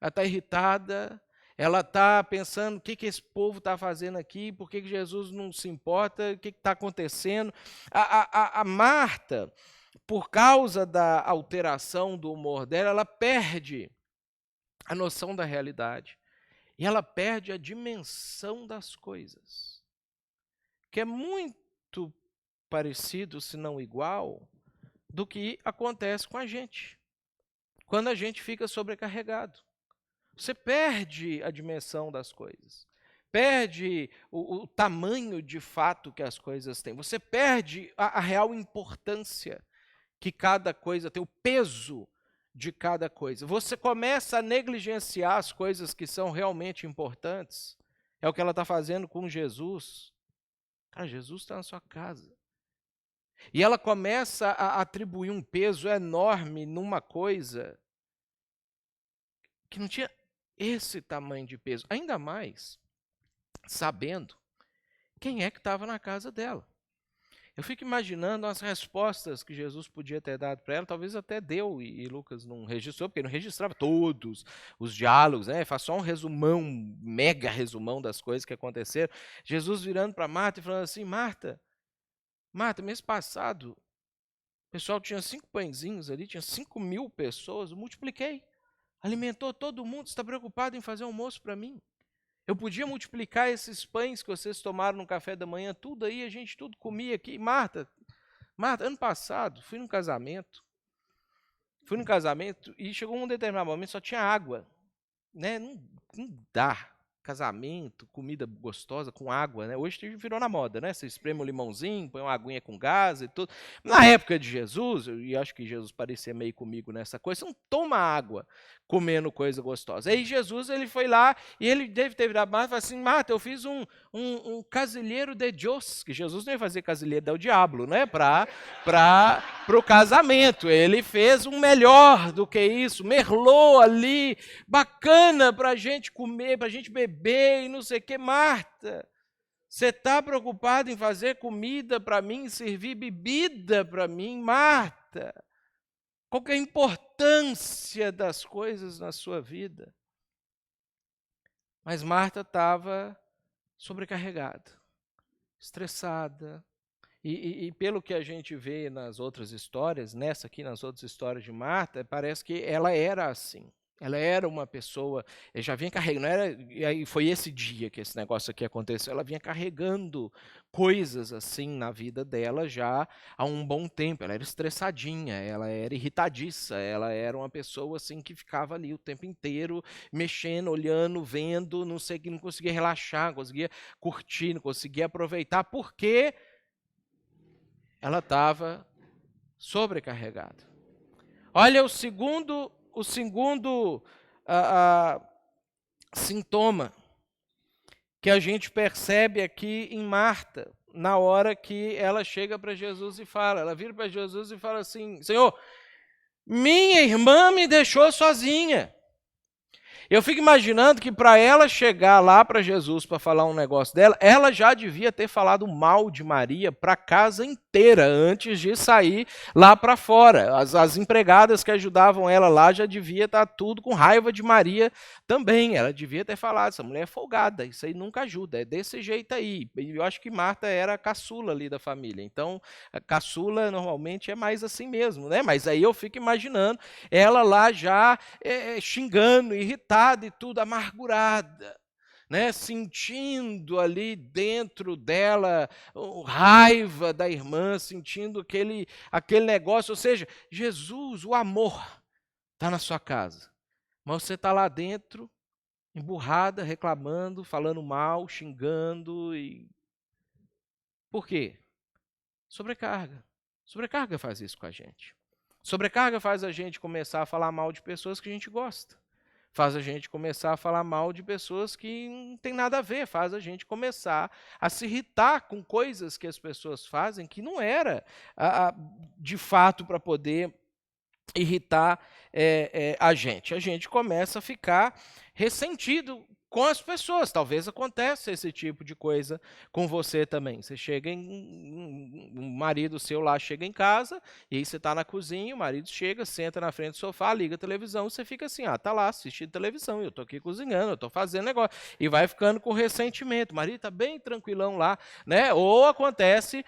ela está irritada, ela está pensando o que esse povo está fazendo aqui, por que Jesus não se importa, o que está acontecendo. A Marta, por causa da alteração do humor dela, ela perde a noção da realidade. E ela perde a dimensão das coisas. Que é muito parecido, se não igual, do que acontece com a gente. Quando a gente fica sobrecarregado. Você perde a dimensão das coisas. perde o tamanho de fato que as coisas têm, você perde a real importância que cada coisa tem, o peso de cada coisa. Você começa a negligenciar as coisas que são realmente importantes. É o que ela está fazendo com Jesus. Cara, Jesus está na sua casa. E ela começa a atribuir um peso enorme numa coisa que não tinha esse tamanho de peso. Ainda mais sabendo quem é que estava na casa dela. Eu fico imaginando as respostas que Jesus podia ter dado para ela, talvez até deu, e Lucas não registrou, porque ele não registrava todos os diálogos, né? Faz só um resumão, mega resumão das coisas que aconteceram. Jesus virando para Marta e falando assim: Marta, mês passado, o pessoal tinha 5 pãezinhos ali, tinha 5.000 pessoas, eu multipliquei, alimentou todo mundo, você está preocupado em fazer almoço para mim? Eu podia multiplicar esses pães que vocês tomaram no café da manhã, tudo aí, a gente tudo comia aqui. Marta, ano passado, fui num casamento e chegou um determinado momento, só tinha água, né? Não dá. Casamento, comida gostosa com água, né? Hoje virou na moda, né? Você espreme um limãozinho, põe uma aguinha com gás e tudo. Na época de Jesus, e acho que Jesus parecia meio comigo nessa coisa, você não toma água comendo coisa gostosa. Aí Jesus, ele foi lá e ele deve ter virado Marta e falou assim: Marta, eu fiz um casilheiro de Deus, que Jesus não ia fazer casilheiro do diabo, né? Para o casamento. Ele fez um melhor do que isso, merlot ali, bacana para a gente comer, para a gente beber e não sei o que. Marta, você está preocupada em fazer comida para mim, servir bebida para mim? Marta, qual que é a importância das coisas na sua vida? Mas Marta estava sobrecarregada, estressada. E pelo que a gente vê nas outras histórias, nas outras histórias de Marta, parece que ela era assim. Ela era uma pessoa, já vinha carregando, e aí foi esse dia que esse negócio aqui aconteceu, ela vinha carregando coisas assim na vida dela já há um bom tempo. Ela era estressadinha, ela era irritadiça, ela era uma pessoa assim que ficava ali o tempo inteiro mexendo, olhando, vendo, não sei, que não conseguia relaxar, não conseguia curtir, não conseguia aproveitar, porque ela estava sobrecarregada. Olha o segundo sintoma que a gente percebe aqui em Marta, na hora que ela chega para Jesus e fala, ela vira para Jesus e fala assim: Senhor, minha irmã me deixou sozinha. Eu fico imaginando que para ela chegar lá para Jesus para falar um negócio dela, ela já devia ter falado mal de Maria para a casa inteira antes de sair lá para fora. As empregadas que ajudavam ela lá já devia estar tudo com raiva de Maria também. Ela devia ter falado: essa mulher é folgada, isso aí nunca ajuda, é desse jeito aí. Eu acho que Marta era a caçula ali da família, então a caçula normalmente é mais assim mesmo, né? Mas aí eu fico imaginando ela lá já xingando, irritada e tudo, amargurada, né? Sentindo ali dentro dela raiva da irmã, sentindo aquele negócio. Ou seja, Jesus, o amor, está na sua casa, mas você está lá dentro, emburrada, reclamando, falando mal, xingando. Por quê? Sobrecarga. Sobrecarga faz isso com a gente. Sobrecarga faz a gente começar a falar mal de pessoas que a gente gosta. Faz a gente começar a falar mal de pessoas que não tem nada a ver. Faz a gente começar a se irritar com coisas que as pessoas fazem que não era de fato para poder irritar a gente. A gente começa a ficar ressentido com as pessoas. Talvez aconteça esse tipo de coisa com você também. Você chega um marido seu lá chega em casa, e aí você está na cozinha, o marido chega, senta na frente do sofá, liga a televisão, você fica assim: tá lá assistindo televisão, eu estou aqui cozinhando, eu estou fazendo negócio, e vai ficando com ressentimento. O marido está bem tranquilão lá, né? Ou acontece,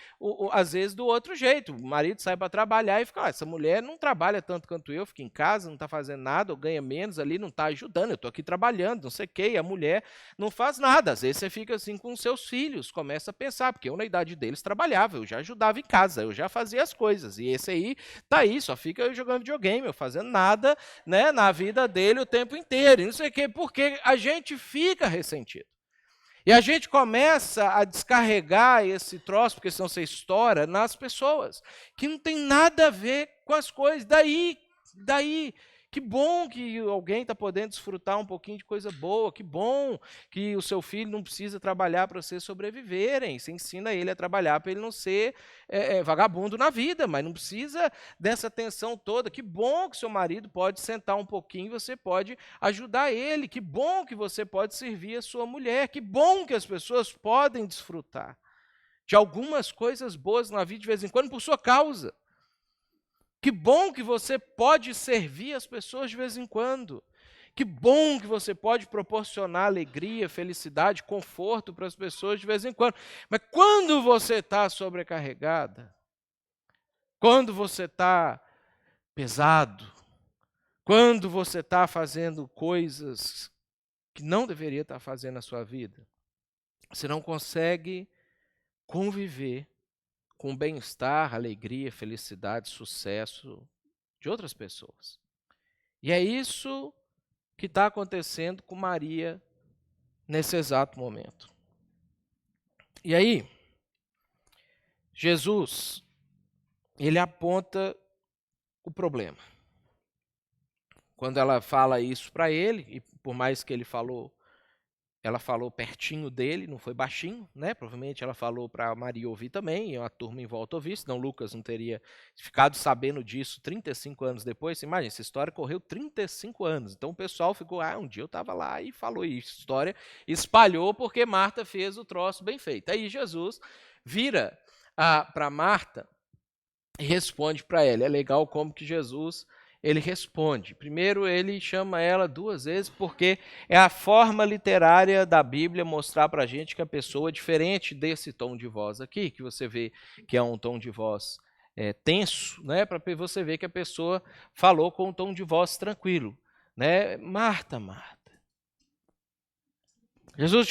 às vezes, do outro jeito. O marido sai para trabalhar e fica: essa mulher não trabalha tanto quanto eu, fica em casa, não está fazendo nada, ou ganha menos ali, não está ajudando, eu estou aqui trabalhando, não sei o quê, e a mulher não faz nada. Às vezes você fica assim com os seus filhos, começa a pensar, porque eu na idade deles trabalhava, eu já ajudava em casa, eu já fazia as coisas, e esse aí tá aí, só fica jogando videogame, eu fazendo nada, né, na vida dele o tempo inteiro, e não sei o quê, porque a gente fica ressentido. E a gente começa a descarregar esse troço, porque senão você estoura, nas pessoas, que não tem nada a ver com as coisas. Daí, que bom que alguém está podendo desfrutar um pouquinho de coisa boa, que bom que o seu filho não precisa trabalhar para vocês sobreviverem. Você ensina ele a trabalhar para ele não ser vagabundo na vida, mas não precisa dessa tensão toda. Que bom que seu marido pode sentar um pouquinho, você pode ajudar ele. Que bom que você pode servir a sua mulher. Que bom que as pessoas podem desfrutar de algumas coisas boas na vida de vez em quando por sua causa. Que bom que você pode servir as pessoas de vez em quando. Que bom que você pode proporcionar alegria, felicidade, conforto para as pessoas de vez em quando. Mas quando você está sobrecarregada, quando você está pesado, quando você está fazendo coisas que não deveria estar fazendo na sua vida, você não consegue conviver com o bem-estar, alegria, felicidade, sucesso de outras pessoas. E é isso que está acontecendo com Maria nesse exato momento. E aí, Jesus, ele aponta o problema. Quando ela fala isso para ele, e por mais que ela falou pertinho dele, não foi baixinho, né? Provavelmente ela falou para Maria ouvir também, e a turma em volta ouvir, senão Lucas não teria ficado sabendo disso 35 anos depois. Você imagina, essa história correu 35 anos. Então o pessoal ficou, um dia eu estava lá e falou isso. A história espalhou porque Marta fez o troço bem feito. Aí Jesus vira para Marta e responde para ela. É legal como que Jesus ele responde. Primeiro, ele chama ela 2 vezes, porque é a forma literária da Bíblia mostrar para a gente que a pessoa é diferente desse tom de voz aqui, que você vê que é um tom de voz tenso, né? Para você ver que a pessoa falou com um tom de voz tranquilo, né? Marta, Marta. Jesus,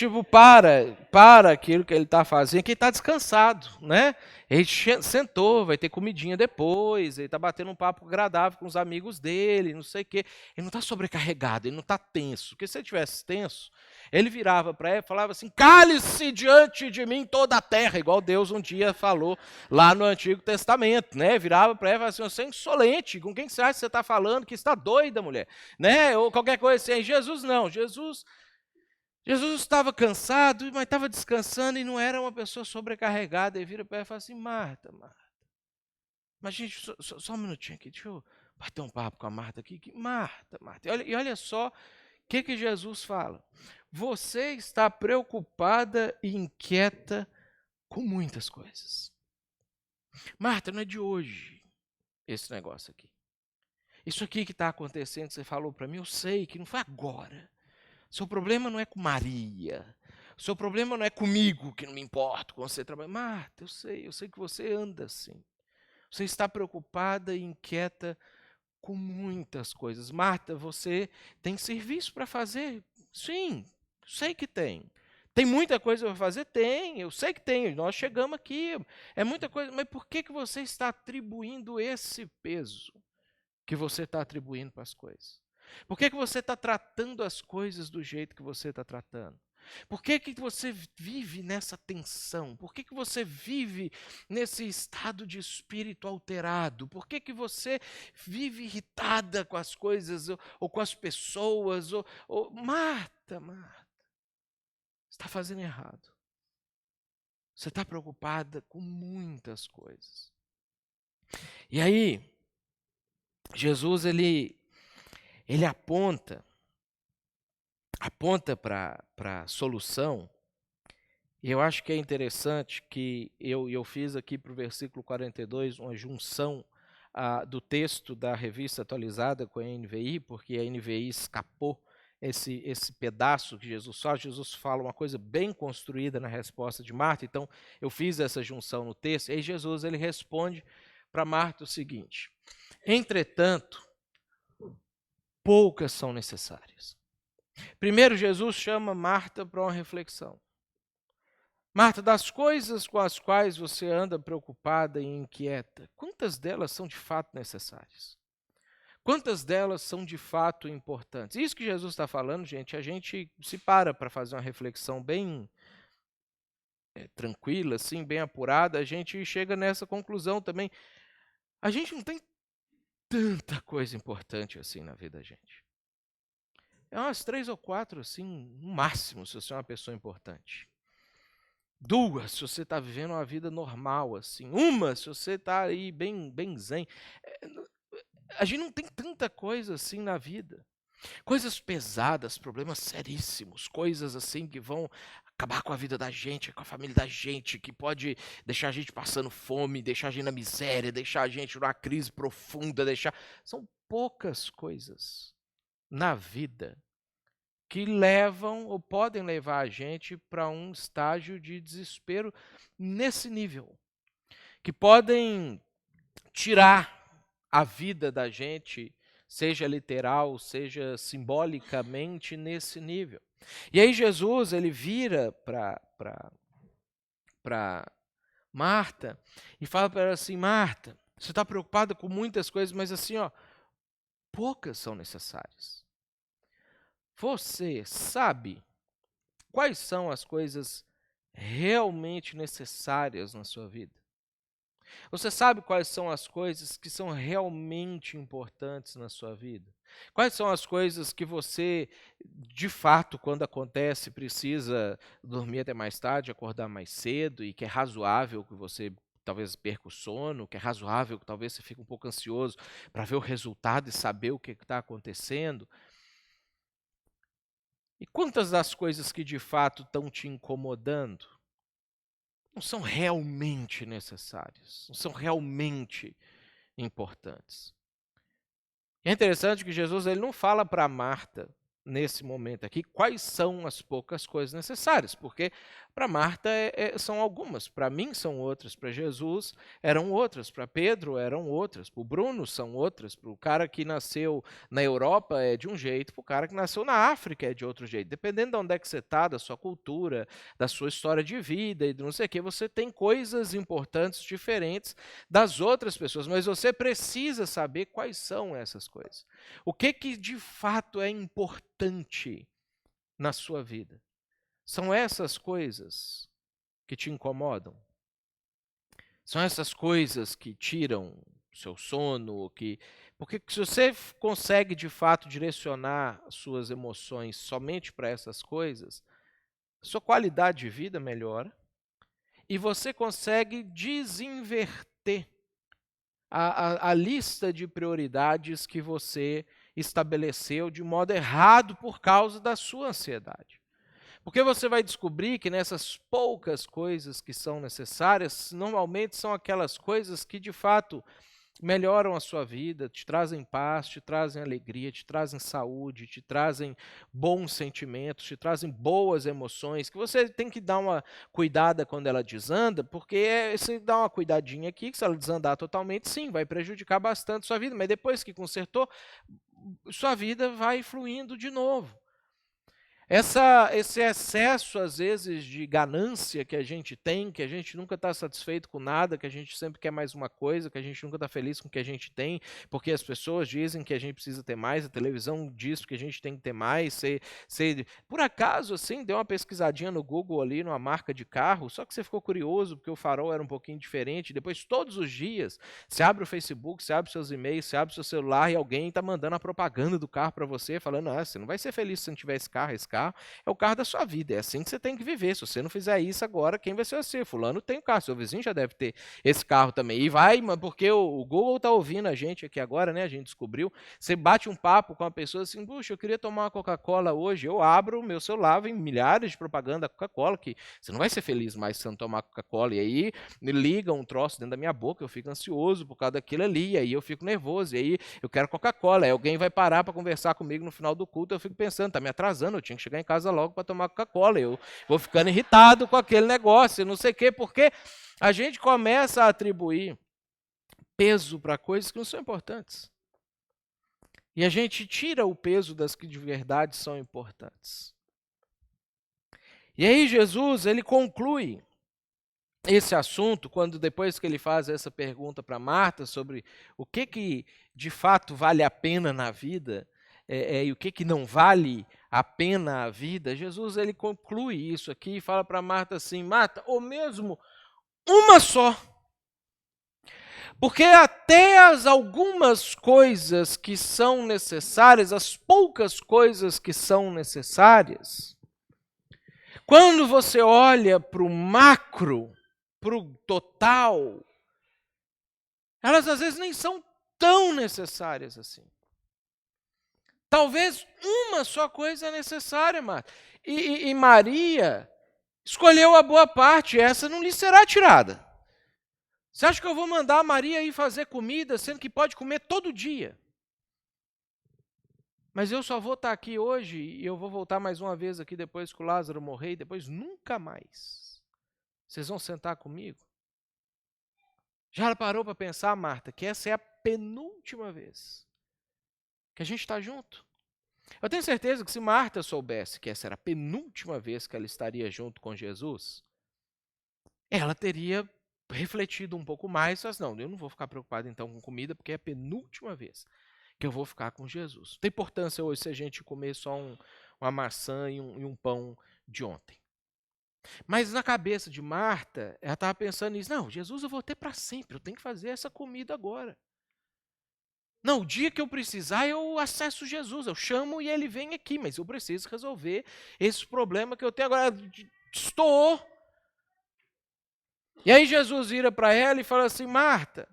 para aquilo que ele está fazendo, que ele está descansado, né? Ele sentou, vai ter comidinha depois, ele está batendo um papo agradável com os amigos dele, não sei o quê. Ele não está sobrecarregado, ele não está tenso. Porque se ele estivesse tenso, ele virava para ela e falava assim, cale-se diante de mim toda a terra, igual Deus um dia falou lá no Antigo Testamento, né? Virava para ela e falava assim, você é insolente, com quem você acha que você está falando, que está doida, mulher? Né? Ou qualquer coisa assim. Jesus não, Jesus estava cansado, mas estava descansando e não era uma pessoa sobrecarregada. Ele vira para ela e fala assim, Marta, mas gente, só um minutinho aqui, deixa eu bater um papo com a Marta aqui. Marta. E olha só o que Jesus fala. Você está preocupada e inquieta com muitas coisas. Marta, não é de hoje esse negócio aqui. Isso aqui que está acontecendo, que você falou para mim, eu sei que não foi agora. Seu problema não é com Maria. Seu problema não é comigo, que não me importo com você trabalhar. Marta, eu sei que você anda assim. Você está preocupada e inquieta com muitas coisas. Marta, você tem serviço para fazer? Sim, sei que tem. Tem muita coisa para fazer? Tem, eu sei que tem. Nós chegamos aqui, é muita coisa. Mas por que você está atribuindo esse peso que você está atribuindo para as coisas? Por que você está tratando as coisas do jeito que você está tratando? Por que você vive nessa tensão? Por que você vive nesse estado de espírito alterado? Por que você vive irritada com as coisas ou com as pessoas? Marta, você está fazendo errado. Você está preocupada com muitas coisas. E aí, Jesus, ele aponta para a solução, e eu acho que é interessante que eu fiz aqui para o versículo 42 uma junção do texto da revista atualizada com a NVI, porque a NVI escapou esse pedaço que Jesus fala. Jesus fala uma coisa bem construída na resposta de Marta, então eu fiz essa junção no texto, e aí Jesus ele responde para Marta o seguinte, entretanto, poucas são necessárias. Primeiro, Jesus chama Marta para uma reflexão. Marta, das coisas com as quais você anda preocupada e inquieta, quantas delas são de fato necessárias? Quantas delas são de fato importantes? Isso que Jesus está falando, gente, a gente se para fazer uma reflexão bem tranquila, assim, bem apurada, a gente chega nessa conclusão também. A gente não tem tanta coisa importante assim na vida da gente. É umas 3 ou 4, assim, no máximo, se você é uma pessoa importante. 2, se você está vivendo uma vida normal, assim. 1, se você está aí bem zen. A gente não tem tanta coisa assim na vida. Coisas pesadas, problemas seríssimos, coisas assim que vão acabar com a vida da gente, com a família da gente, que pode deixar a gente passando fome, deixar a gente na miséria, deixar a gente numa crise profunda, São poucas coisas na vida que levam ou podem levar a gente para um estágio de desespero nesse nível, que podem tirar a vida da gente, seja literal, seja simbolicamente, nesse nível. E aí Jesus, ele vira para Marta e fala para ela assim: Marta, você está preocupada com muitas coisas, mas assim, ó, poucas são necessárias. Você sabe quais são as coisas realmente necessárias na sua vida? Você sabe quais são as coisas que são realmente importantes na sua vida? Quais são as coisas que você, de fato, quando acontece, precisa dormir até mais tarde, acordar mais cedo, e que é razoável que você talvez perca o sono, que é razoável que talvez você fique um pouco ansioso para ver o resultado e saber o que está acontecendo? E quantas das coisas que de fato estão te incomodando não são realmente necessárias, não são realmente importantes? É interessante que Jesus, ele não fala para Marta, nesse momento aqui, quais são as poucas coisas necessárias, porque para Marta são algumas, para mim são outras, para Jesus eram outras, para Pedro eram outras, para o Bruno são outras, para o cara que nasceu na Europa é de um jeito, para o cara que nasceu na África é de outro jeito. Dependendo de onde é que você está, da sua cultura, da sua história de vida e de não sei o que, você tem coisas importantes diferentes das outras pessoas, mas você precisa saber quais são essas coisas. O que de fato é importante na sua vida? São essas coisas que te incomodam? São essas coisas que tiram o seu sono? Porque se você consegue de fato direcionar as suas emoções somente para essas coisas, sua qualidade de vida melhora e você consegue desinverter a lista de prioridades que você estabeleceu de modo errado por causa da sua ansiedade. Porque você vai descobrir que nessas poucas coisas que são necessárias, normalmente são aquelas coisas que de fato melhoram a sua vida, te trazem paz, te trazem alegria, te trazem saúde, te trazem bons sentimentos, te trazem boas emoções, que você tem que dar uma cuidada quando ela desanda, porque se dá uma cuidadinha aqui, que se ela desandar totalmente, sim, vai prejudicar bastante a sua vida, mas depois que consertou, sua vida vai fluindo de novo. Esse excesso, às vezes, de ganância que a gente tem, que a gente nunca está satisfeito com nada, que a gente sempre quer mais uma coisa, que a gente nunca está feliz com o que a gente tem, porque as pessoas dizem que a gente precisa ter mais, a televisão diz que a gente tem que ter mais. Por acaso, assim, deu uma pesquisadinha no Google ali, numa marca de carro, só que você ficou curioso, porque o farol era um pouquinho diferente. Depois, todos os dias, você abre o Facebook, você abre seus e-mails, você abre seu celular e alguém está mandando a propaganda do carro para você, falando: você não vai ser feliz se você não tiver esse carro é o carro da sua vida, é assim que você tem que viver. Se você não fizer isso agora, quem vai ser você? Fulano tem o carro, seu vizinho já deve ter esse carro também. E vai, porque o Google está ouvindo a gente aqui agora, né? A gente descobriu. Você bate um papo com uma pessoa assim: puxa, eu queria tomar uma Coca-Cola hoje. Eu abro o meu celular, vem milhares de propaganda da Coca-Cola, que você não vai ser feliz mais se não tomar Coca-Cola. E aí me liga um troço dentro da minha boca, eu fico ansioso por causa daquilo ali, e aí eu fico nervoso, e aí eu quero Coca-Cola. Aí alguém vai parar para conversar comigo no final do culto, eu fico pensando: tá me atrasando, eu tinha que chegar em casa logo para tomar Coca-Cola. Eu vou ficando irritado com aquele negócio, não sei o quê, porque a gente começa a atribuir peso para coisas que não são importantes. E a gente tira o peso das que de verdade são importantes. E aí Jesus, ele conclui esse assunto, quando depois que ele faz essa pergunta para Marta sobre o que de fato vale a pena na vida, e o que não vale a pena a vida, Jesus ele conclui isso aqui e fala para Marta assim: Marta, ou mesmo uma só. Porque até as algumas coisas que são necessárias, as poucas coisas que são necessárias, quando você olha para o macro, para o total, elas às vezes nem são tão necessárias assim. Talvez uma só coisa é necessária, Marta. E Maria escolheu a boa parte, essa não lhe será tirada. Você acha que eu vou mandar a Maria ir fazer comida, sendo que pode comer todo dia? Mas eu só vou estar aqui hoje e eu vou voltar mais uma vez aqui depois que o Lázaro morrer e depois nunca mais. Vocês vão sentar comigo? Já parou para pensar, Marta, que essa é a penúltima vez que a gente está junto? Eu tenho certeza que se Marta soubesse que essa era a penúltima vez que ela estaria junto com Jesus, ela teria refletido um pouco mais e falasse, não, eu não vou ficar preocupado então com comida, porque é a penúltima vez que eu vou ficar com Jesus. Não tem importância hoje se a gente comer só uma maçã e um pão de ontem. Mas na cabeça de Marta, ela estava pensando nisso. Não, Jesus eu vou ter para sempre, eu tenho que fazer essa comida agora. Não, o dia que eu precisar, eu acesso Jesus, eu chamo e ele vem aqui, mas eu preciso resolver esse problema que eu tenho agora. Estou. E aí Jesus vira para ela e fala assim, Marta,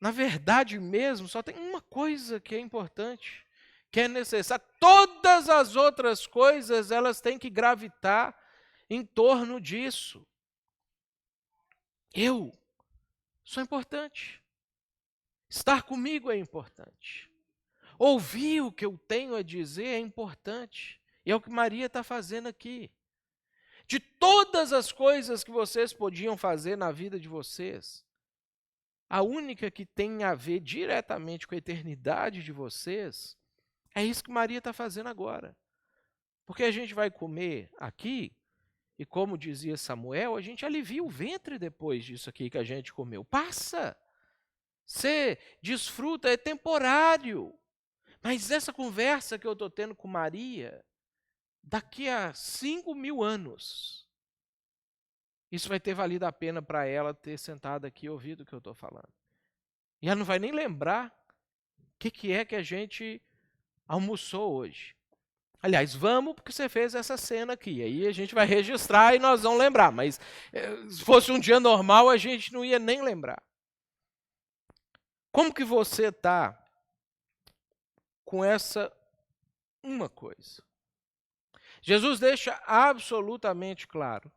na verdade mesmo, só tem uma coisa que é importante, que é necessária. Todas as outras coisas, elas têm que gravitar em torno disso. Eu sou importante. Estar comigo é importante. Ouvir o que eu tenho a dizer é importante. E é o que Maria está fazendo aqui. De todas as coisas que vocês podiam fazer na vida de vocês, a única que tem a ver diretamente com a eternidade de vocês, é isso que Maria está fazendo agora. Porque a gente vai comer aqui, e como dizia Samuel, a gente alivia o ventre depois disso aqui que a gente comeu. Passa! Você desfruta, é temporário. Mas essa conversa que eu estou tendo com Maria, daqui a 5.000 anos, isso vai ter valido a pena para ela ter sentado aqui e ouvido o que eu estou falando. E ela não vai nem lembrar o que é que a gente almoçou hoje. Aliás, vamos porque você fez essa cena aqui. Aí a gente vai registrar e nós vamos lembrar. Mas se fosse um dia normal, a gente não ia nem lembrar. Como que você está com essa uma coisa? Jesus deixa absolutamente claro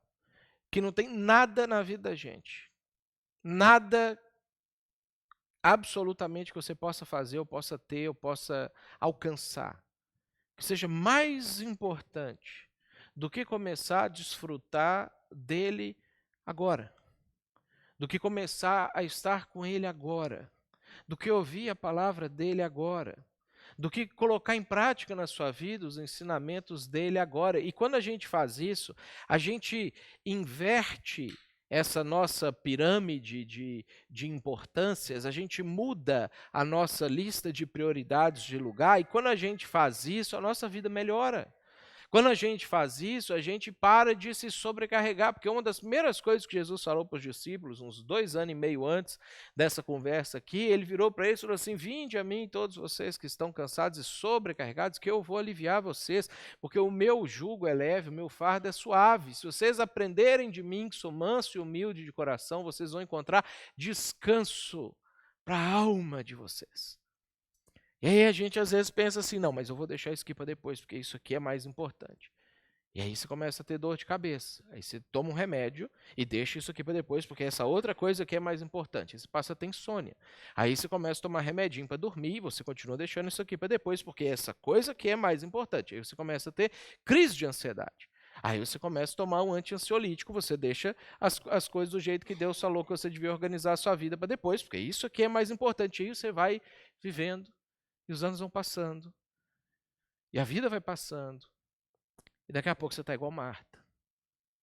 que não tem nada na vida da gente, nada absolutamente que você possa fazer, ou possa ter, ou possa alcançar, que seja mais importante do que começar a desfrutar dele agora, do que começar a estar com ele agora, do que ouvir a palavra dele agora, do que colocar em prática na sua vida os ensinamentos dele agora. E quando a gente faz isso, a gente inverte essa nossa pirâmide de importâncias, a gente muda a nossa lista de prioridades de lugar, e quando a gente faz isso, a nossa vida melhora. Quando a gente faz isso, a gente para de se sobrecarregar, porque uma das primeiras coisas que Jesus falou para os discípulos, uns 2 anos e meio antes dessa conversa aqui, ele virou para eles e falou assim, vinde a mim todos vocês que estão cansados e sobrecarregados, que eu vou aliviar vocês, porque o meu jugo é leve, o meu fardo é suave. Se vocês aprenderem de mim, que sou manso e humilde de coração, vocês vão encontrar descanso para a alma de vocês. E aí a gente às vezes pensa assim, não, mas eu vou deixar isso aqui para depois, porque isso aqui é mais importante. E aí você começa a ter dor de cabeça. Aí você toma um remédio e deixa isso aqui para depois, porque essa outra coisa aqui é mais importante. Aí você passa a ter insônia. Aí você começa a tomar remedinho para dormir e você continua deixando isso aqui para depois, porque essa coisa aqui é mais importante. Aí você começa a ter crise de ansiedade. Aí você começa a tomar um anti-ansiolítico, você deixa as coisas do jeito que Deus falou que você devia organizar a sua vida para depois, porque isso aqui é mais importante. Aí você vai vivendo. E os anos vão passando. E a vida vai passando. E daqui a pouco você está igual Marta.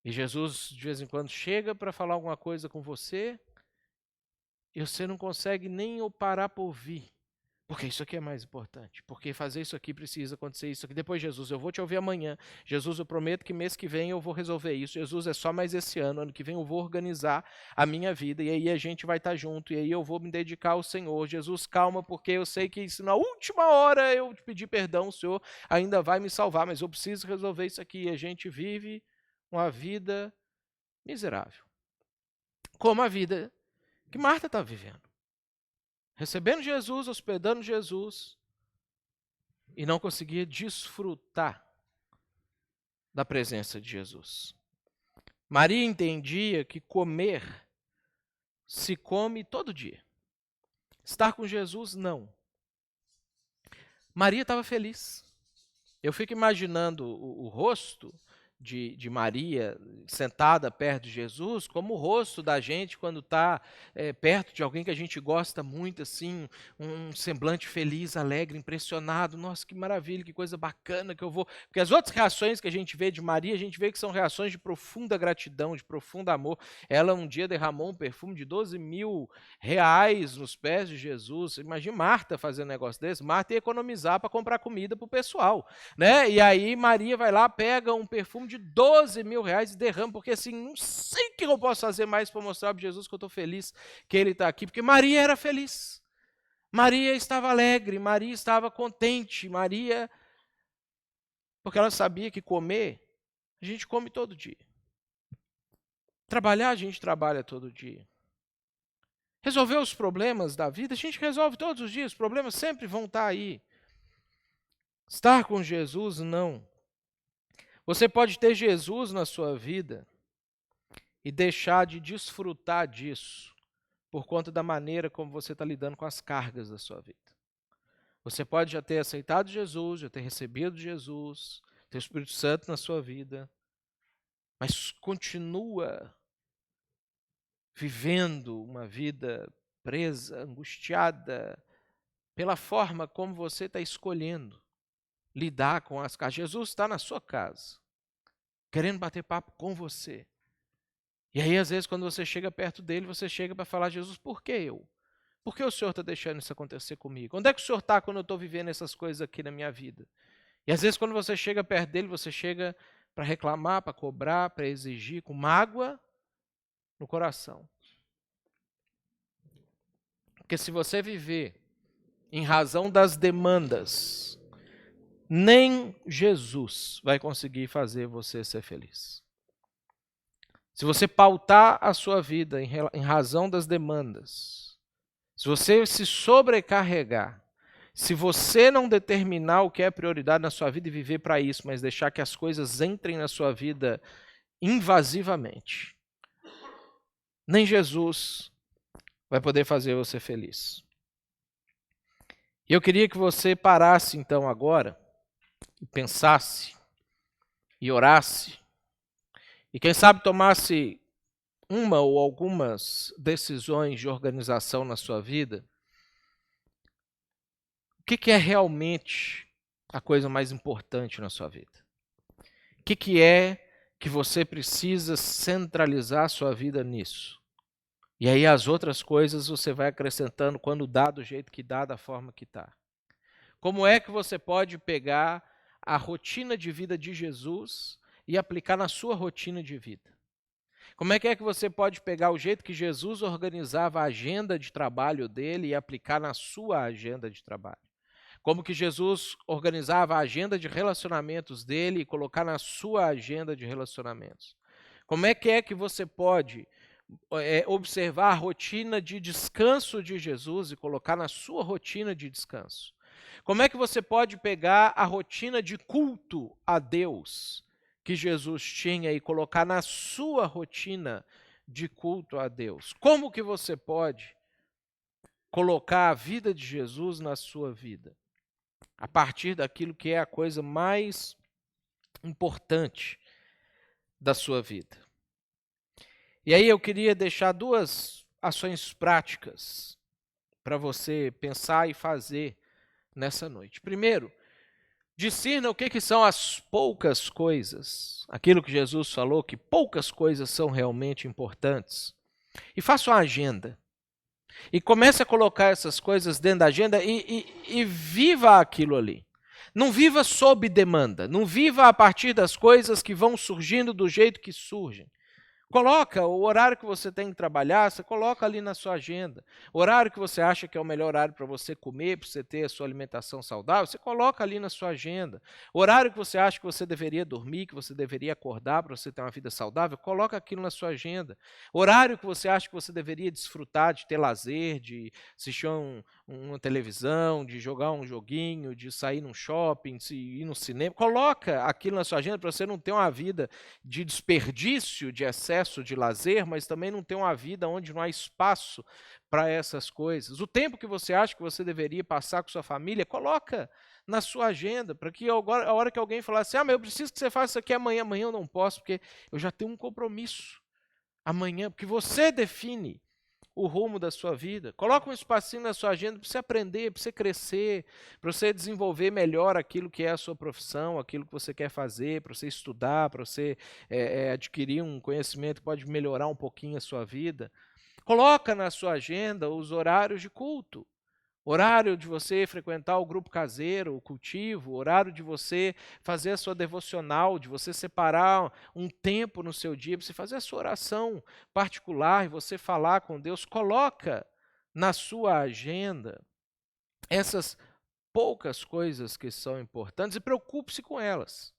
E Jesus, de vez em quando, chega para falar alguma coisa com você e você não consegue nem parar para ouvir. Porque isso aqui é mais importante. Porque fazer isso aqui precisa acontecer isso aqui. Depois, Jesus, eu vou te ouvir amanhã. Jesus, eu prometo que mês que vem eu vou resolver isso. Jesus, é só mais esse ano. Ano que vem eu vou organizar a minha vida. E aí a gente vai estar junto. E aí eu vou me dedicar ao Senhor. Jesus, calma, porque eu sei que se na última hora eu te pedir perdão, o Senhor ainda vai me salvar. Mas eu preciso resolver isso aqui. E a gente vive uma vida miserável. Como a vida que Marta está vivendo. Recebendo Jesus, hospedando Jesus, e não conseguia desfrutar da presença de Jesus. Maria entendia que comer se come todo dia. Estar com Jesus, não. Maria estava feliz. Eu fico imaginando o rosto de Maria sentada perto de Jesus, como o rosto da gente quando está perto de alguém que a gente gosta muito, assim, um semblante feliz, alegre, impressionado. Nossa, que maravilha, que coisa bacana que eu vou... Porque as outras reações que a gente vê de Maria, a gente vê que são reações de profunda gratidão, de profundo amor. Ela um dia derramou um perfume de 12 mil reais nos pés de Jesus. Imagina Marta fazendo um negócio desse. Marta ia economizar para comprar comida para o pessoal, né? E aí Maria vai lá, pega um perfume de 12 mil reais e derrama, porque assim, não sei o que eu posso fazer mais para mostrar para Jesus que eu estou feliz que ele está aqui, porque Maria era feliz, Maria estava alegre, Maria estava contente, Maria, porque ela sabia que comer, a gente come todo dia, trabalhar, a gente trabalha todo dia, resolver os problemas da vida, a gente resolve todos os dias, os problemas sempre vão estar aí. Estar com Jesus, não. Você pode ter Jesus na sua vida e deixar de desfrutar disso por conta da maneira como você está lidando com as cargas da sua vida. Você pode já ter aceitado Jesus, já ter recebido Jesus, ter o Espírito Santo na sua vida, mas continua vivendo uma vida presa, angustiada, pela forma como você está escolhendo lidar com as cargas. Jesus está na sua casa, querendo bater papo com você. E aí, às vezes, quando você chega perto dele, você chega para falar, Jesus, por que eu? Por que o Senhor está deixando isso acontecer comigo? Onde é que o Senhor está quando eu estou vivendo essas coisas aqui na minha vida? E às vezes, quando você chega perto dele, você chega para reclamar, para cobrar, para exigir, com mágoa no coração. Porque se você viver em razão das demandas, nem Jesus vai conseguir fazer você ser feliz. Se você pautar a sua vida em razão das demandas, se você se sobrecarregar, se você não determinar o que é prioridade na sua vida e viver para isso, mas deixar que as coisas entrem na sua vida invasivamente, nem Jesus vai poder fazer você feliz. E eu queria que você parasse então agora e pensasse e orasse e quem sabe tomasse uma ou algumas decisões de organização na sua vida. O que é realmente a coisa mais importante na sua vida? O que é que você precisa centralizar a sua vida nisso? E aí as outras coisas você vai acrescentando quando dá do jeito que dá, da forma que está. Como é que você pode pegar a rotina de vida de Jesus e aplicar na sua rotina de vida? Como é que você pode pegar o jeito que Jesus organizava a agenda de trabalho dele e aplicar na sua agenda de trabalho? Como que Jesus organizava a agenda de relacionamentos dele e colocar na sua agenda de relacionamentos? Como é que você pode observar a rotina de descanso de Jesus e colocar na sua rotina de descanso? Como é que você pode pegar a rotina de culto a Deus que Jesus tinha e colocar na sua rotina de culto a Deus? Como que você pode colocar a vida de Jesus na sua vida? A partir daquilo que é a coisa mais importante da sua vida. E aí eu queria deixar duas ações práticas para você pensar e fazer nessa noite. Primeiro, Discirna o que são as poucas coisas, aquilo que Jesus falou, que poucas coisas são realmente importantes. E faça uma agenda. E comece a colocar essas coisas dentro da agenda e viva aquilo ali. Não viva sob demanda, não viva a partir das coisas que vão surgindo do jeito que surgem. Coloca o horário que você tem que trabalhar, você coloca ali na sua agenda. O horário que você acha que é o melhor horário para você comer, para você ter a sua alimentação saudável, você coloca ali na sua agenda. O horário que você acha que você deveria dormir, que você deveria acordar para você ter uma vida saudável, coloca aquilo na sua agenda. O horário que você acha que você deveria desfrutar de ter lazer, de assistir uma televisão, de jogar um joguinho, de sair num shopping, de ir no cinema, coloca aquilo na sua agenda para você não ter uma vida de desperdício, de excesso de lazer, mas também não ter uma vida onde não há espaço para essas coisas. O tempo que você acha que você deveria passar com sua família, coloca na sua agenda, para que agora, a hora que alguém falar assim, mas eu preciso que você faça isso aqui amanhã, amanhã eu não posso, porque eu já tenho um compromisso amanhã, porque você define o rumo da sua vida. Coloca um espacinho na sua agenda para você aprender, para você crescer, para você desenvolver melhor aquilo que é a sua profissão, aquilo que você quer fazer, para você estudar, para você adquirir um conhecimento que pode melhorar um pouquinho a sua vida. Coloca na sua agenda os horários de culto. Horário de você frequentar o grupo caseiro, o cultivo, horário de você fazer a sua devocional, de você separar um tempo no seu dia para você fazer a sua oração particular e você falar com Deus. Coloca na sua agenda essas poucas coisas que são importantes e preocupe-se com elas.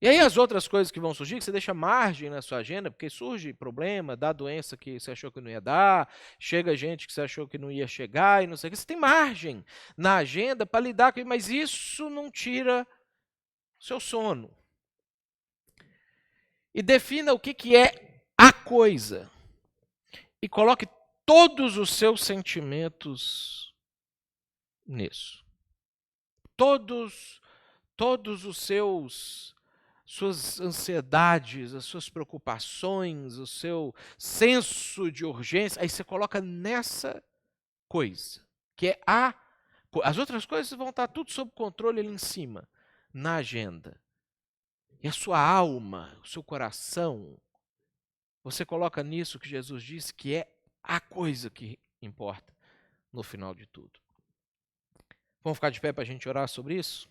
E aí as outras coisas que vão surgir, que você deixa margem na sua agenda, porque surge problema, dá doença que você achou que não ia dar, chega gente que você achou que não ia chegar e não sei o que. Você tem margem na agenda para lidar com isso, mas isso não tira seu sono. E defina o que é a coisa. E coloque todos os seus sentimentos nisso. Todos os suas ansiedades, as suas preocupações, o seu senso de urgência, aí você coloca nessa coisa, que é as outras coisas vão estar tudo sob controle ali em cima, na agenda. E a sua alma, o seu coração, você coloca nisso que Jesus disse que é a coisa que importa no final de tudo. Vamos ficar de pé para a gente orar sobre isso?